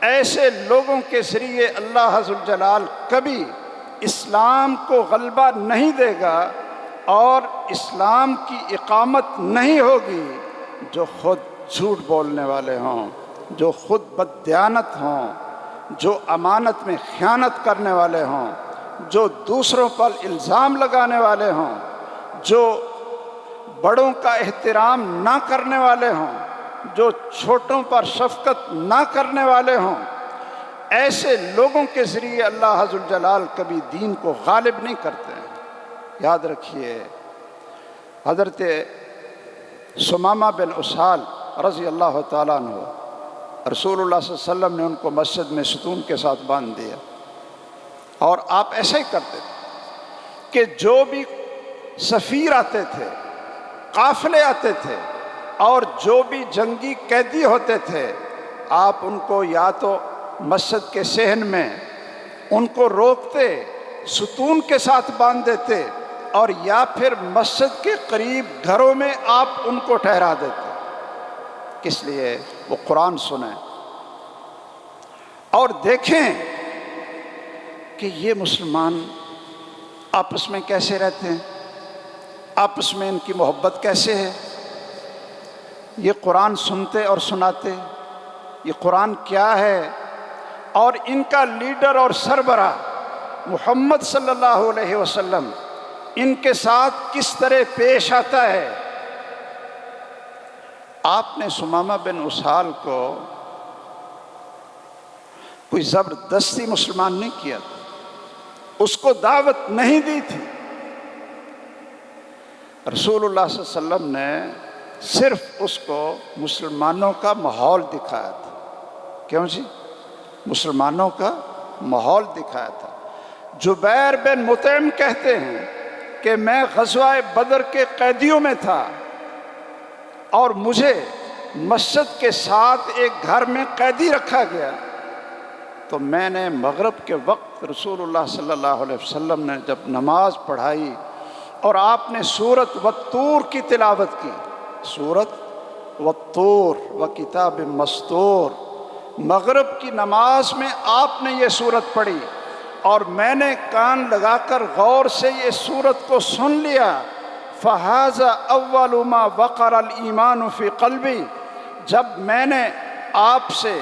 A: ایسے لوگوں کے ذریعے اللہ ذوالجلال کبھی اسلام کو غلبہ نہیں دے گا اور اسلام کی اقامت نہیں ہوگی جو خود جھوٹ بولنے والے ہوں، جو خود بددیانت ہوں، جو امانت میں خیانت کرنے والے ہوں، جو دوسروں پر الزام لگانے والے ہوں، جو بڑوں کا احترام نہ کرنے والے ہوں، جو چھوٹوں پر شفقت نہ کرنے والے ہوں۔ ایسے لوگوں کے ذریعے اللہ ذوالجلال کبھی دین کو غالب نہیں کرتے ہیں۔ یاد رکھیے، حضرت ثمامہ بن اسال رضی اللہ تعالیٰ عنہ، رسول اللہ صلی اللہ علیہ وسلم نے ان کو مسجد میں ستون کے ساتھ باندھ دیا، اور آپ ایسا ہی کرتے تھے کہ جو بھی سفیر آتے تھے، قافلے آتے تھے، اور جو بھی جنگی قیدی ہوتے تھے، آپ ان کو یا تو مسجد کے صحن میں ان کو روکتے، ستون کے ساتھ باندھ دیتے، اور یا پھر مسجد کے قریب گھروں میں آپ ان کو ٹھہرا دیتے۔ کس لیے؟ وہ قرآن سنیں اور دیکھیں کہ یہ مسلمان آپس میں کیسے رہتے ہیں، آپس میں ان کی محبت کیسے ہے۔ یہ قرآن سنتے اور سناتے، یہ قرآن کیا ہے، اور ان کا لیڈر اور سربراہ محمد صلی اللہ علیہ وسلم ان کے ساتھ کس طرح پیش آتا ہے۔ آپ نے ثمامہ بن اسال کو کوئی زبردستی مسلمان نہیں کیا تھا، اس کو دعوت نہیں دی تھی۔ رسول اللہ صلی اللہ علیہ وسلم نے صرف اس کو مسلمانوں کا ماحول دکھایا تھا۔ کیوں جی؟ مسلمانوں کا ماحول دکھایا تھا۔ جبیر بن مطعم کہتے ہیں کہ میں غزوہ بدر کے قیدیوں میں تھا اور مجھے مسجد کے ساتھ ایک گھر میں قیدی رکھا گیا، تو میں نے مغرب کے وقت رسول اللہ صلی اللہ علیہ وسلم نے جب نماز پڑھائی اور آپ نے سورۃ والطور کی تلاوت کی، سورۃ والطور وکتاب مسطور، مغرب کی نماز میں آپ نے یہ سورت پڑھی اور میں نے کان لگا کر غور سے یہ سورت کو سن لیا۔ فَهَذَا أَوَّلُ مَا وَقَرَ الْإِيمَانُ فِي قَلْبِي، جب میں نے آپ سے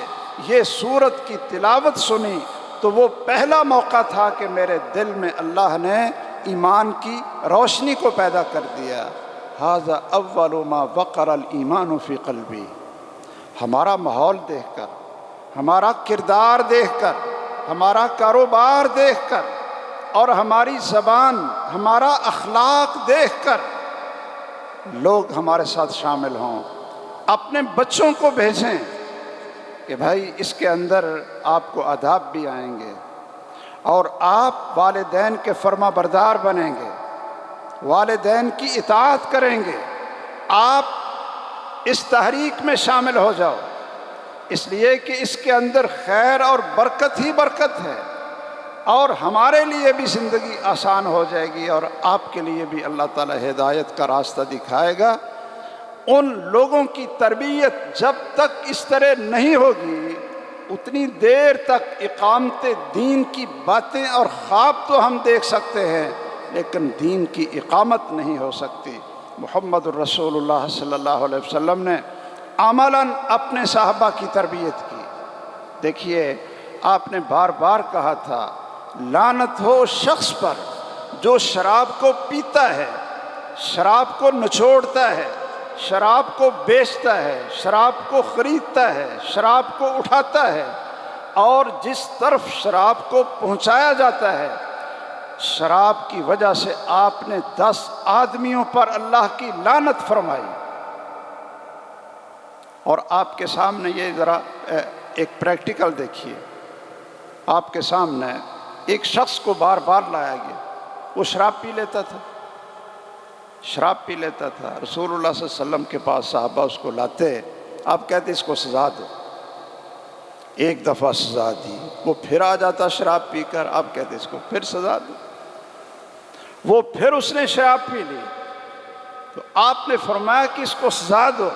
A: یہ سورت کی تلاوت سنی تو وہ پہلا موقع تھا کہ میرے دل میں اللہ نے ایمان کی روشنی کو پیدا کر دیا۔ هَذَا أَوَّلُ مَا وَقَرَ الْإِيمَانُ فِي قَلْبِي۔ ہمارا ماحول دیکھ کر، ہمارا کردار دیکھ کر، ہمارا کاروبار دیکھ کر اور ہماری زبان، ہمارا اخلاق دیکھ کر لوگ ہمارے ساتھ شامل ہوں۔ اپنے بچوں کو بھیجیں کہ بھائی اس کے اندر آپ کو آداب بھی آئیں گے اور آپ والدین کے فرما بردار بنیں گے، والدین کی اطاعت کریں گے۔ آپ اس تحریک میں شامل ہو جاؤ، اس لیے کہ اس کے اندر خیر اور برکت ہی برکت ہے، اور ہمارے لیے بھی زندگی آسان ہو جائے گی اور آپ کے لیے بھی اللہ تعالیٰ ہدایت کا راستہ دکھائے گا۔ ان لوگوں کی تربیت جب تک اس طرح نہیں ہوگی اتنی دیر تک اقامت دین کی باتیں اور خواب تو ہم دیکھ سکتے ہیں لیکن دین کی اقامت نہیں ہو سکتی۔ محمد الرسول اللہ صلی اللہ علیہ وسلم نے عملاً اپنے صحابہ کی تربیت کی۔ دیکھیے آپ نے بار بار کہا تھا لعنت ہو شخص پر جو شراب کو پیتا ہے، شراب کو نچوڑتا ہے، شراب کو بیچتا ہے، شراب کو خریدتا ہے، شراب کو اٹھاتا ہے، اور جس طرف شراب کو پہنچایا جاتا ہے شراب کی وجہ سے آپ نے 10 آدمیوں پر اللہ کی لعنت فرمائی۔ اور آپ کے سامنے یہ ذرا ایک پریکٹیکل دیکھیے، آپ کے سامنے ایک شخص کو بار بار لایا گیا، وہ شراب پی لیتا تھا، شراب پی لیتا تھا۔ رسول اللہ صلی اللہ علیہ وسلم کے پاس صحابہ اس کو لاتے، آپ کہتے اس کو سزا دو۔ ایک دفعہ سزا دی، وہ پھر آ جاتا شراب پی کر، آپ کہتے اس کو پھر سزا دو۔ وہ پھر اس نے شراب پی لی تو آپ نے فرمایا کہ اس کو سزا دو۔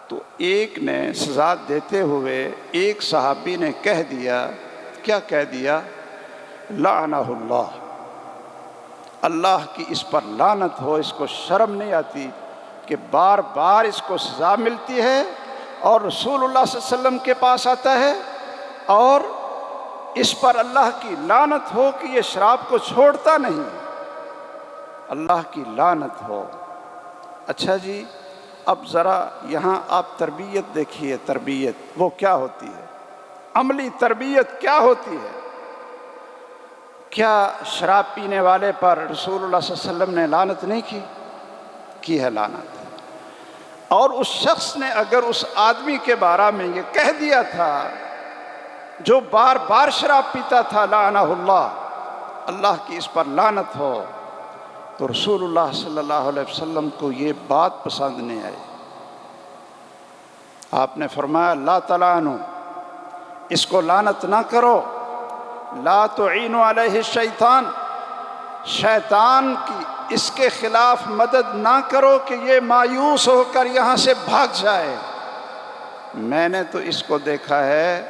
A: تو ایک نے سزا دیتے ہوئے ایک صحابی نے کہہ دیا، کیا کہہ دیا؟ لعنہ اللہ، اللہ کی اس پر لعنت ہو۔ اس کو شرم نہیں آتی کہ بار بار اس کو سزا ملتی ہے اور رسول اللہ صلی اللہ علیہ وسلم کے پاس آتا ہے اور اس پر اللہ کی لعنت ہو کہ یہ شراب کو چھوڑتا نہیں، اللہ کی لعنت ہو۔ اچھا جی، اب ذرا یہاں آپ تربیت دیکھیے، تربیت وہ کیا ہوتی ہے، عملی تربیت کیا ہوتی ہے۔ کیا شراب پینے والے پر رسول اللہ صلی اللہ علیہ وسلم نے لعنت نہیں کی ہے لعنت؟ اور اس شخص نے اگر اس آدمی کے بارے میں یہ کہہ دیا تھا جو بار بار شراب پیتا تھا لعنہ اللہ، اللہ کی اس پر لعنت ہو، تو رسول اللہ صلی اللہ علیہ وسلم کو یہ بات پسند نہیں آئی۔ آپ نے فرمایا لا تلعنوا، اس کو لعنت نہ کرو، لا تعینوا علیہ الشیطان، شیطان کی اس کے خلاف مدد نہ کرو کہ یہ مایوس ہو کر یہاں سے بھاگ جائے۔ میں نے تو اس کو دیکھا ہے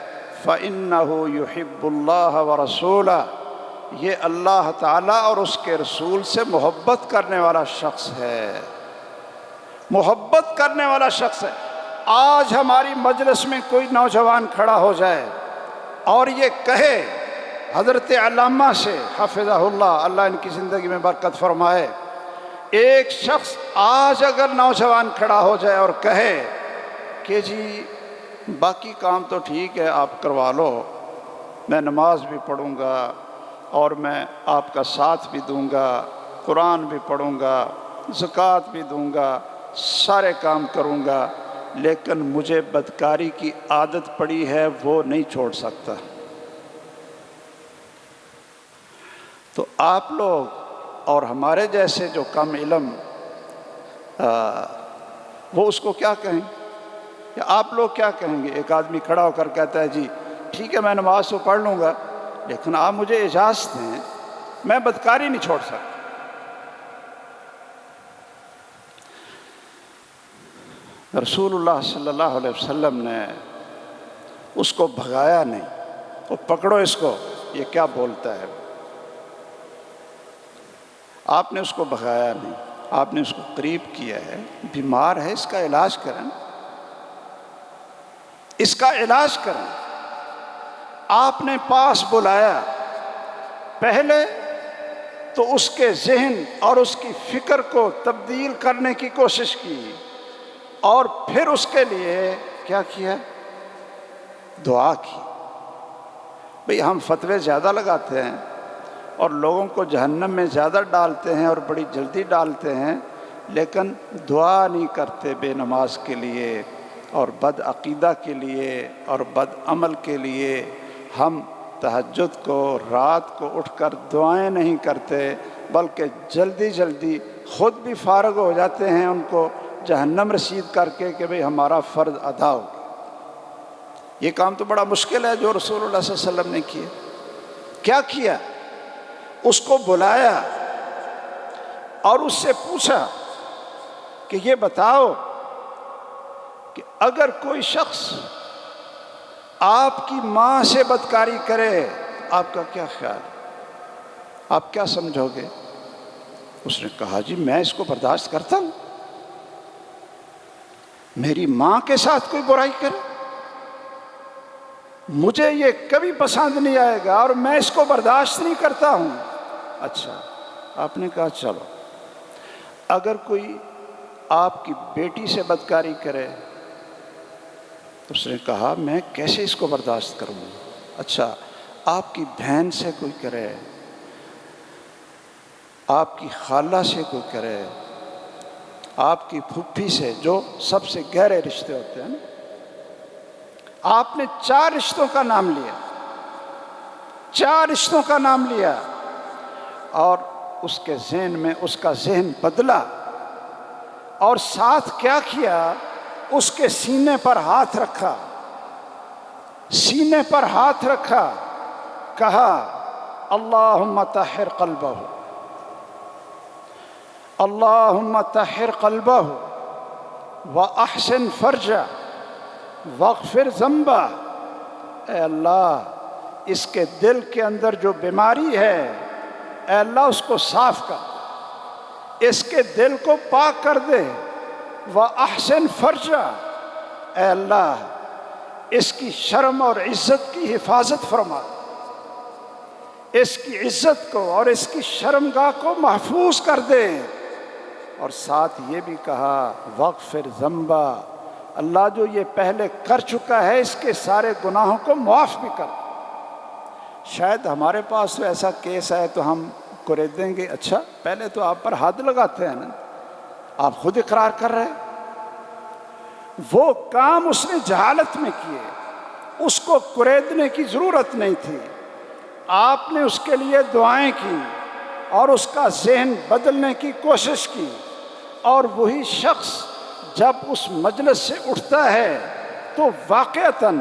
A: فَإِنَّهُ يُحِبُّ اللَّهَ وَرَسُولَهُ، یہ اللہ تعالیٰ اور اس کے رسول سے محبت کرنے والا شخص ہے، محبت کرنے والا شخص ہے۔ آج ہماری مجلس میں کوئی نوجوان کھڑا ہو جائے اور یہ کہے حضرت علامہ سے حفظہ اللہ، اللہ ان کی زندگی میں برکت فرمائے، ایک شخص آج اگر نوجوان کھڑا ہو جائے اور کہے کہ جی باقی کام تو ٹھیک ہے آپ کروا لو، میں نماز بھی پڑھوں گا اور میں آپ کا ساتھ بھی دوں گا، قرآن بھی پڑھوں گا، زکوٰۃ بھی دوں گا، سارے کام کروں گا، لیکن مجھے بدکاری کی عادت پڑی ہے، وہ نہیں چھوڑ سکتا۔ تو آپ لوگ اور ہمارے جیسے جو کم علم وہ اس کو کیا کہیں، یا آپ لوگ کیا کہیں گے؟ ایک آدمی کھڑا ہو کر کہتا ہے جی ٹھیک ہے میں نماز تو پڑھ لوں گا، لیکن آپ مجھے اجازت دیں، میں بدکاری نہیں چھوڑ سکتا۔ رسول اللہ صلی اللہ علیہ وسلم نے اس کو بھگایا نہیں، وہ پکڑو اس کو، یہ کیا بولتا ہے۔ آپ نے اس کو بھگایا نہیں، آپ نے اس کو قریب کیا ہے، بیمار ہے، اس کا علاج کریں، اس کا علاج کریں۔ آپ نے پاس بلایا، پہلے تو اس کے ذہن اور اس کی فکر کو تبدیل کرنے کی کوشش کی، اور پھر اس کے لیے کیا کیا؟ دعا کی۔ بھئی ہم فتوے زیادہ لگاتے ہیں اور لوگوں کو جہنم میں زیادہ ڈالتے ہیں اور بڑی جلدی ڈالتے ہیں، لیکن دعا نہیں کرتے بے نماز کے لیے اور بد عقیدہ کے لیے اور بد عمل کے لیے۔ ہم تہجد کو، رات کو اٹھ کر دعائیں نہیں کرتے، بلکہ جلدی جلدی خود بھی فارغ ہو جاتے ہیں ان کو جہنم رسید کر کے کہ بھئی ہمارا فرض ادا ہو گیا۔ یہ کام تو بڑا مشکل ہے جو رسول اللہ صلی اللہ علیہ وسلم نے کیا۔ کیا کیا؟ اس کو بلایا اور اس سے پوچھا کہ یہ بتاؤ کہ اگر کوئی شخص آپ کی ماں سے بدکاری کرے، آپ کا کیا خیال، آپ کیا سمجھو گے؟ اس نے کہا جی میں اس کو برداشت کرتا ہوں، میری ماں کے ساتھ کوئی برائی کرے مجھے یہ کبھی پسند نہیں آئے گا اور میں اس کو برداشت نہیں کرتا ہوں۔ اچھا، آپ نے کہا چلو اگر کوئی آپ کی بیٹی سے بدکاری کرے، اس نے کہا میں کیسے اس کو برداشت کروں؟ اچھا، آپ کی بہن سے کوئی کرے، آپ کی خالہ سے کوئی کرے، آپ کی پھوپھی سے، جو سب سے گہرے رشتے ہوتے ہیں نا۔ آپ نے 4 رشتوں کا نام لیا، 4 رشتوں کا نام لیا، اور اس کے ذہن میں اس کا ذہن بدلا، اور ساتھ کیا کیا؟ اس کے سینے پر ہاتھ رکھا، سینے پر ہاتھ رکھا، کہا اللہم طہر قلبہ، اللہم طہر قلبہ واحسن فرجہ واغفر ذنبہ۔ اے اللہ اس کے دل کے اندر جو بیماری ہے، اے اللہ اس کو صاف کر، اس کے دل کو پاک کر دے۔ واحسن فرجہ، اے اللہ اس کی شرم اور عزت کی حفاظت فرما، اس کی عزت کو اور اس کی شرمگاہ کو محفوظ کر دے۔ اور ساتھ یہ بھی کہا واغفر ذنبہ، اللہ جو یہ پہلے کر چکا ہے اس کے سارے گناہوں کو معاف بھی کر۔ شاید ہمارے پاس تو ایسا کیس ہے تو ہم کرید دیں گے، اچھا پہلے تو آپ پر حد لگاتے ہیں نا، آپ خود اقرار کر رہے ہیں۔ وہ کام اس نے جہالت میں کیے، اس کو کریدنے کی ضرورت نہیں تھی، آپ نے اس کے لیے دعائیں کی اور اس کا ذہن بدلنے کی کوشش کی، اور وہی شخص جب اس مجلس سے اٹھتا ہے تو واقعتاً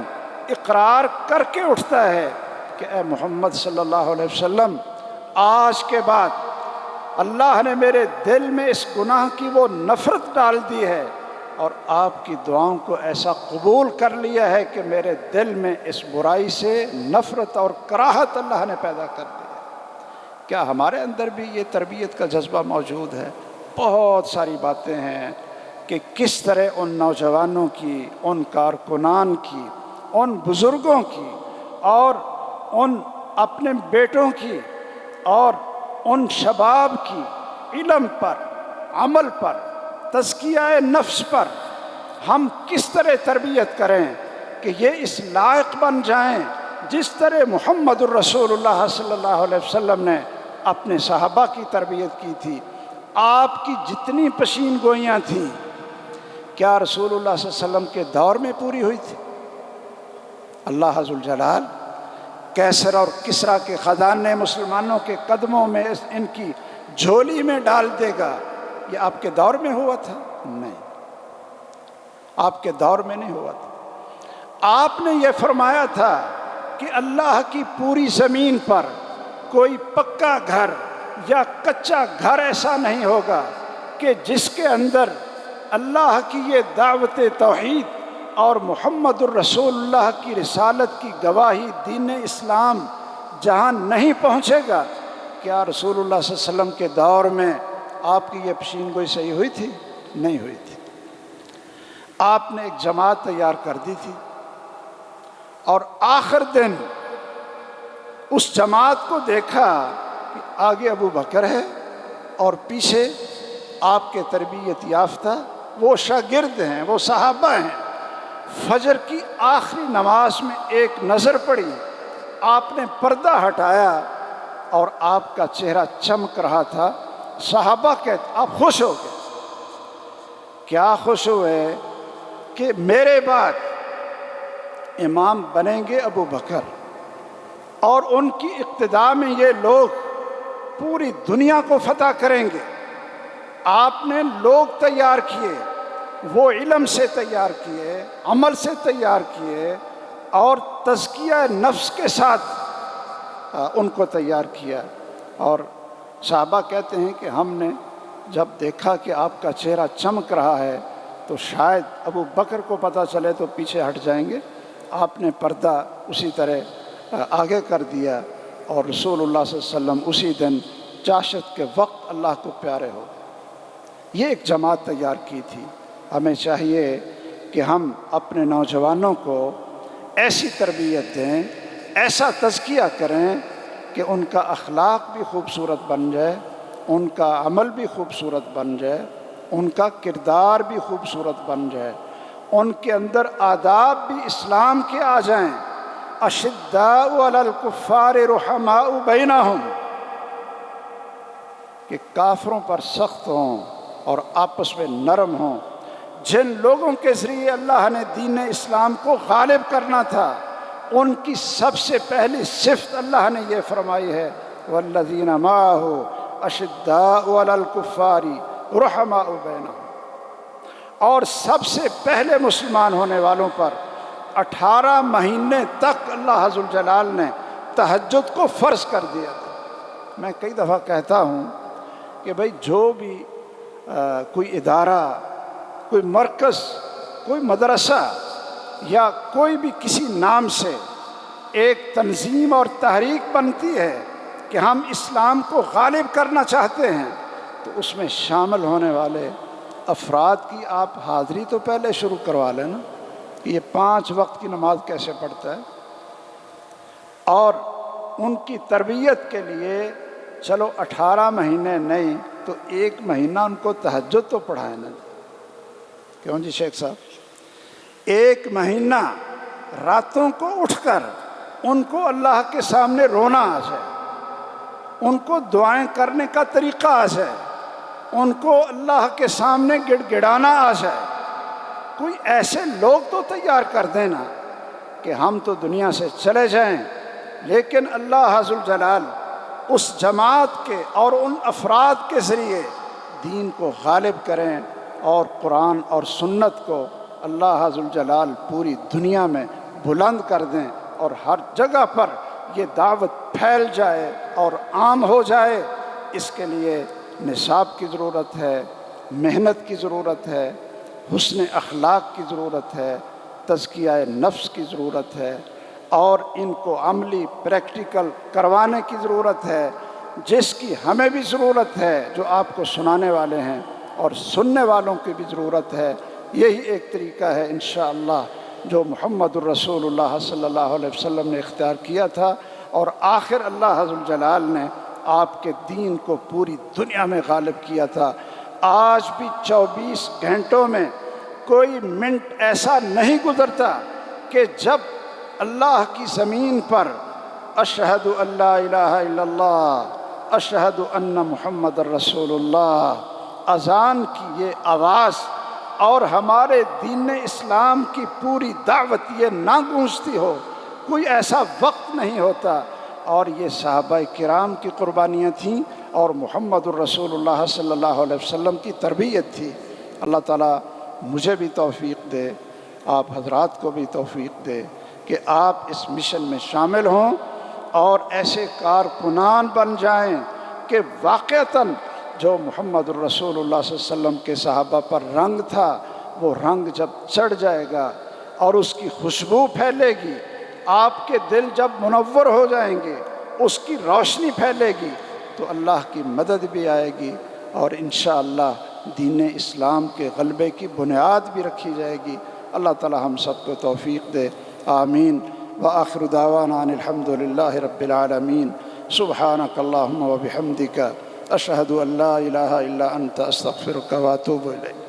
A: اقرار کر کے اٹھتا ہے کہ اے محمد صلی اللہ علیہ وسلم، آج کے بعد اللہ نے میرے دل میں اس گناہ کی وہ نفرت ڈال دی ہے، اور آپ کی دعاؤں کو ایسا قبول کر لیا ہے کہ میرے دل میں اس برائی سے نفرت اور کراہت اللہ نے پیدا کر دی ہے۔ کیا ہمارے اندر بھی یہ تربیت کا جذبہ موجود ہے؟ بہت ساری باتیں ہیں کہ کس طرح ان نوجوانوں کی، ان کارکنان کی، ان بزرگوں کی اور ان اپنے بیٹوں کی اور ان شباب کی علم پر، عمل پر، تزکیہ نفس پر ہم کس طرح تربیت کریں کہ یہ اس لائق بن جائیں جس طرح محمد الرسول اللہ صلی اللہ علیہ وسلم نے اپنے صحابہ کی تربیت کی تھی۔ آپ کی جتنی پشین گوئیاں تھیں کیا رسول اللہ صلی اللہ علیہ وسلم کے دور میں پوری ہوئی تھی؟ اللہ ذوالجلال کیسر اور کسریٰ کے خزانے مسلمانوں کے قدموں میں ان کی جھولی میں ڈال دے گا، یہ آپ کے دور میں ہوا تھا؟ نہیں، آپ کے دور میں نہیں ہوا تھا۔ آپ نے یہ فرمایا تھا کہ اللہ کی پوری زمین پر کوئی پکا گھر یا کچا گھر ایسا نہیں ہوگا کہ جس کے اندر اللہ کی یہ دعوت توحید اور محمد الرسول اللہ کی رسالت کی گواہی دین اسلام جہاں نہیں پہنچے گا۔ کیا رسول اللہ صلی اللہ علیہ وسلم کے دور میں آپ کی یہ پیشین گوئی صحیح ہوئی تھی؟ نہیں ہوئی تھی۔ آپ نے ایک جماعت تیار کر دی تھی، اور آخر دن اس جماعت کو دیکھا کہ آگے ابو بکر ہے اور پیچھے آپ کے تربیت یافتہ وہ شاگرد ہیں، وہ صحابہ ہیں۔ فجر کی آخری نماز میں ایک نظر پڑی، آپ نے پردہ ہٹایا اور آپ کا چہرہ چمک رہا تھا۔ صحابہ کہتے آپ خوش ہو گئے۔ کیا خوش ہوئے؟ کہ میرے بعد امام بنیں گے ابو بکر، اور ان کی اقتداء میں یہ لوگ پوری دنیا کو فتح کریں گے۔ آپ نے لوگ تیار کیے، وہ علم سے تیار کیے، عمل سے تیار کیے، اور تزکیہ نفس کے ساتھ ان کو تیار کیا۔ اور صحابہ کہتے ہیں کہ ہم نے جب دیکھا کہ آپ کا چہرہ چمک رہا ہے تو شاید ابو بکر کو پتہ چلے تو پیچھے ہٹ جائیں گے، آپ نے پردہ اسی طرح آگے کر دیا، اور رسول اللہ صلی اللہ علیہ وسلم اسی دن چاشت کے وقت اللہ کو پیارے ہو گئے۔ یہ ایک جماعت تیار کی تھی۔ ہمیں چاہیے کہ ہم اپنے نوجوانوں کو ایسی تربیت دیں، ایسا تزکیہ کریں کہ ان کا اخلاق بھی خوبصورت بن جائے، ان کا عمل بھی خوبصورت بن جائے، ان کا کردار بھی خوبصورت بن جائے، ان کے اندر آداب بھی اسلام کے آ جائیں۔ اشداء علی الکفار رحماء بینہم، کہ کافروں پر سخت ہوں اور آپس میں نرم ہوں۔ جن لوگوں کے ذریعے اللہ نے دین اسلام کو غالب کرنا تھا، ان کی سب سے پہلی صفت اللہ نے یہ فرمائی ہے والذین معہ اشداء علی الکفار رحماء بینہم، اور سب سے پہلے مسلمان ہونے والوں پر 18 مہینے تک اللہ ذوالجلال نے تہجد کو فرض کر دیا تھا۔ میں کئی دفعہ کہتا ہوں کہ بھئی جو بھی کوئی ادارہ، کوئی مرکز، کوئی مدرسہ یا کوئی بھی کسی نام سے ایک تنظیم اور تحریک بنتی ہے کہ ہم اسلام کو غالب کرنا چاہتے ہیں، تو اس میں شامل ہونے والے افراد کی آپ حاضری تو پہلے شروع کروا لیں نا، کہ یہ 5 وقت کی نماز کیسے پڑھتا ہے، اور ان کی تربیت کے لیے چلو 18 مہینے نہیں تو 1 مہینہ ان کو تہجد تو پڑھائیں نا۔ کیوں جی شیخ صاحب؟ 1 مہینہ راتوں کو اٹھ کر ان کو اللہ کے سامنے رونا آ جائے، ان کو دعائیں کرنے کا طریقہ آ جائے، ان کو اللہ کے سامنے گڑ گڑانا آ جائے۔ کوئی ایسے لوگ تو تیار کر دینا کہ ہم تو دنیا سے چلے جائیں، لیکن اللہ ذوالجلال اس جماعت کے اور ان افراد کے ذریعے دین کو غالب کریں، اور قرآن اور سنت کو اللہ ذوالجلال پوری دنیا میں بلند کر دیں، اور ہر جگہ پر یہ دعوت پھیل جائے اور عام ہو جائے۔ اس کے لیے نصاب کی ضرورت ہے، محنت کی ضرورت ہے، حسن اخلاق کی ضرورت ہے، تزکیہ نفس کی ضرورت ہے، اور ان کو عملی پریکٹیکل کروانے کی ضرورت ہے، جس کی ہمیں بھی ضرورت ہے جو آپ کو سنانے والے ہیں، اور سننے والوں کی بھی ضرورت ہے۔ یہی ایک طریقہ ہے انشاءاللہ جو محمد الرسول اللہ صلی اللہ علیہ وسلم نے اختیار کیا تھا، اور آخر اللہ ذوالجلال نے آپ کے دین کو پوری دنیا میں غالب کیا تھا۔ آج بھی 24 گھنٹوں میں کوئی منٹ ایسا نہیں گزرتا کہ جب اللہ کی زمین پر اشہد ان لا الہ الا اللہ، اشہد ان محمد الرسول اللہ، اذان کی یہ آواز اور ہمارے دین اسلام کی پوری دعوت یہ نہ گونجتی ہو، کوئی ایسا وقت نہیں ہوتا۔ اور یہ صحابہ کرام کی قربانیاں تھیں اور محمد الرسول اللہ صلی اللہ علیہ وسلم کی تربیت تھی۔ اللہ تعالیٰ مجھے بھی توفیق دے، آپ حضرات کو بھی توفیق دے کہ آپ اس مشن میں شامل ہوں اور ایسے کارکنان بن جائیں کہ واقعتاً جو محمد الرسول اللہ صلی اللہ علیہ وسلم کے صحابہ پر رنگ تھا، وہ رنگ جب چڑھ جائے گا اور اس کی خوشبو پھیلے گی، آپ کے دل جب منور ہو جائیں گے، اس کی روشنی پھیلے گی، تو اللہ کی مدد بھی آئے گی اور انشاءاللہ دین اسلام کے غلبے کی بنیاد بھی رکھی جائے گی۔ اللہ تعالی ہم سب کو توفیق دے، آمین۔ وآخر دعوانا ان الحمد للہ رب العالمین۔ سبحانک اللہم وبحمدک، اشہد ان لا الہ الا انت، استغفرک واتوب الیک۔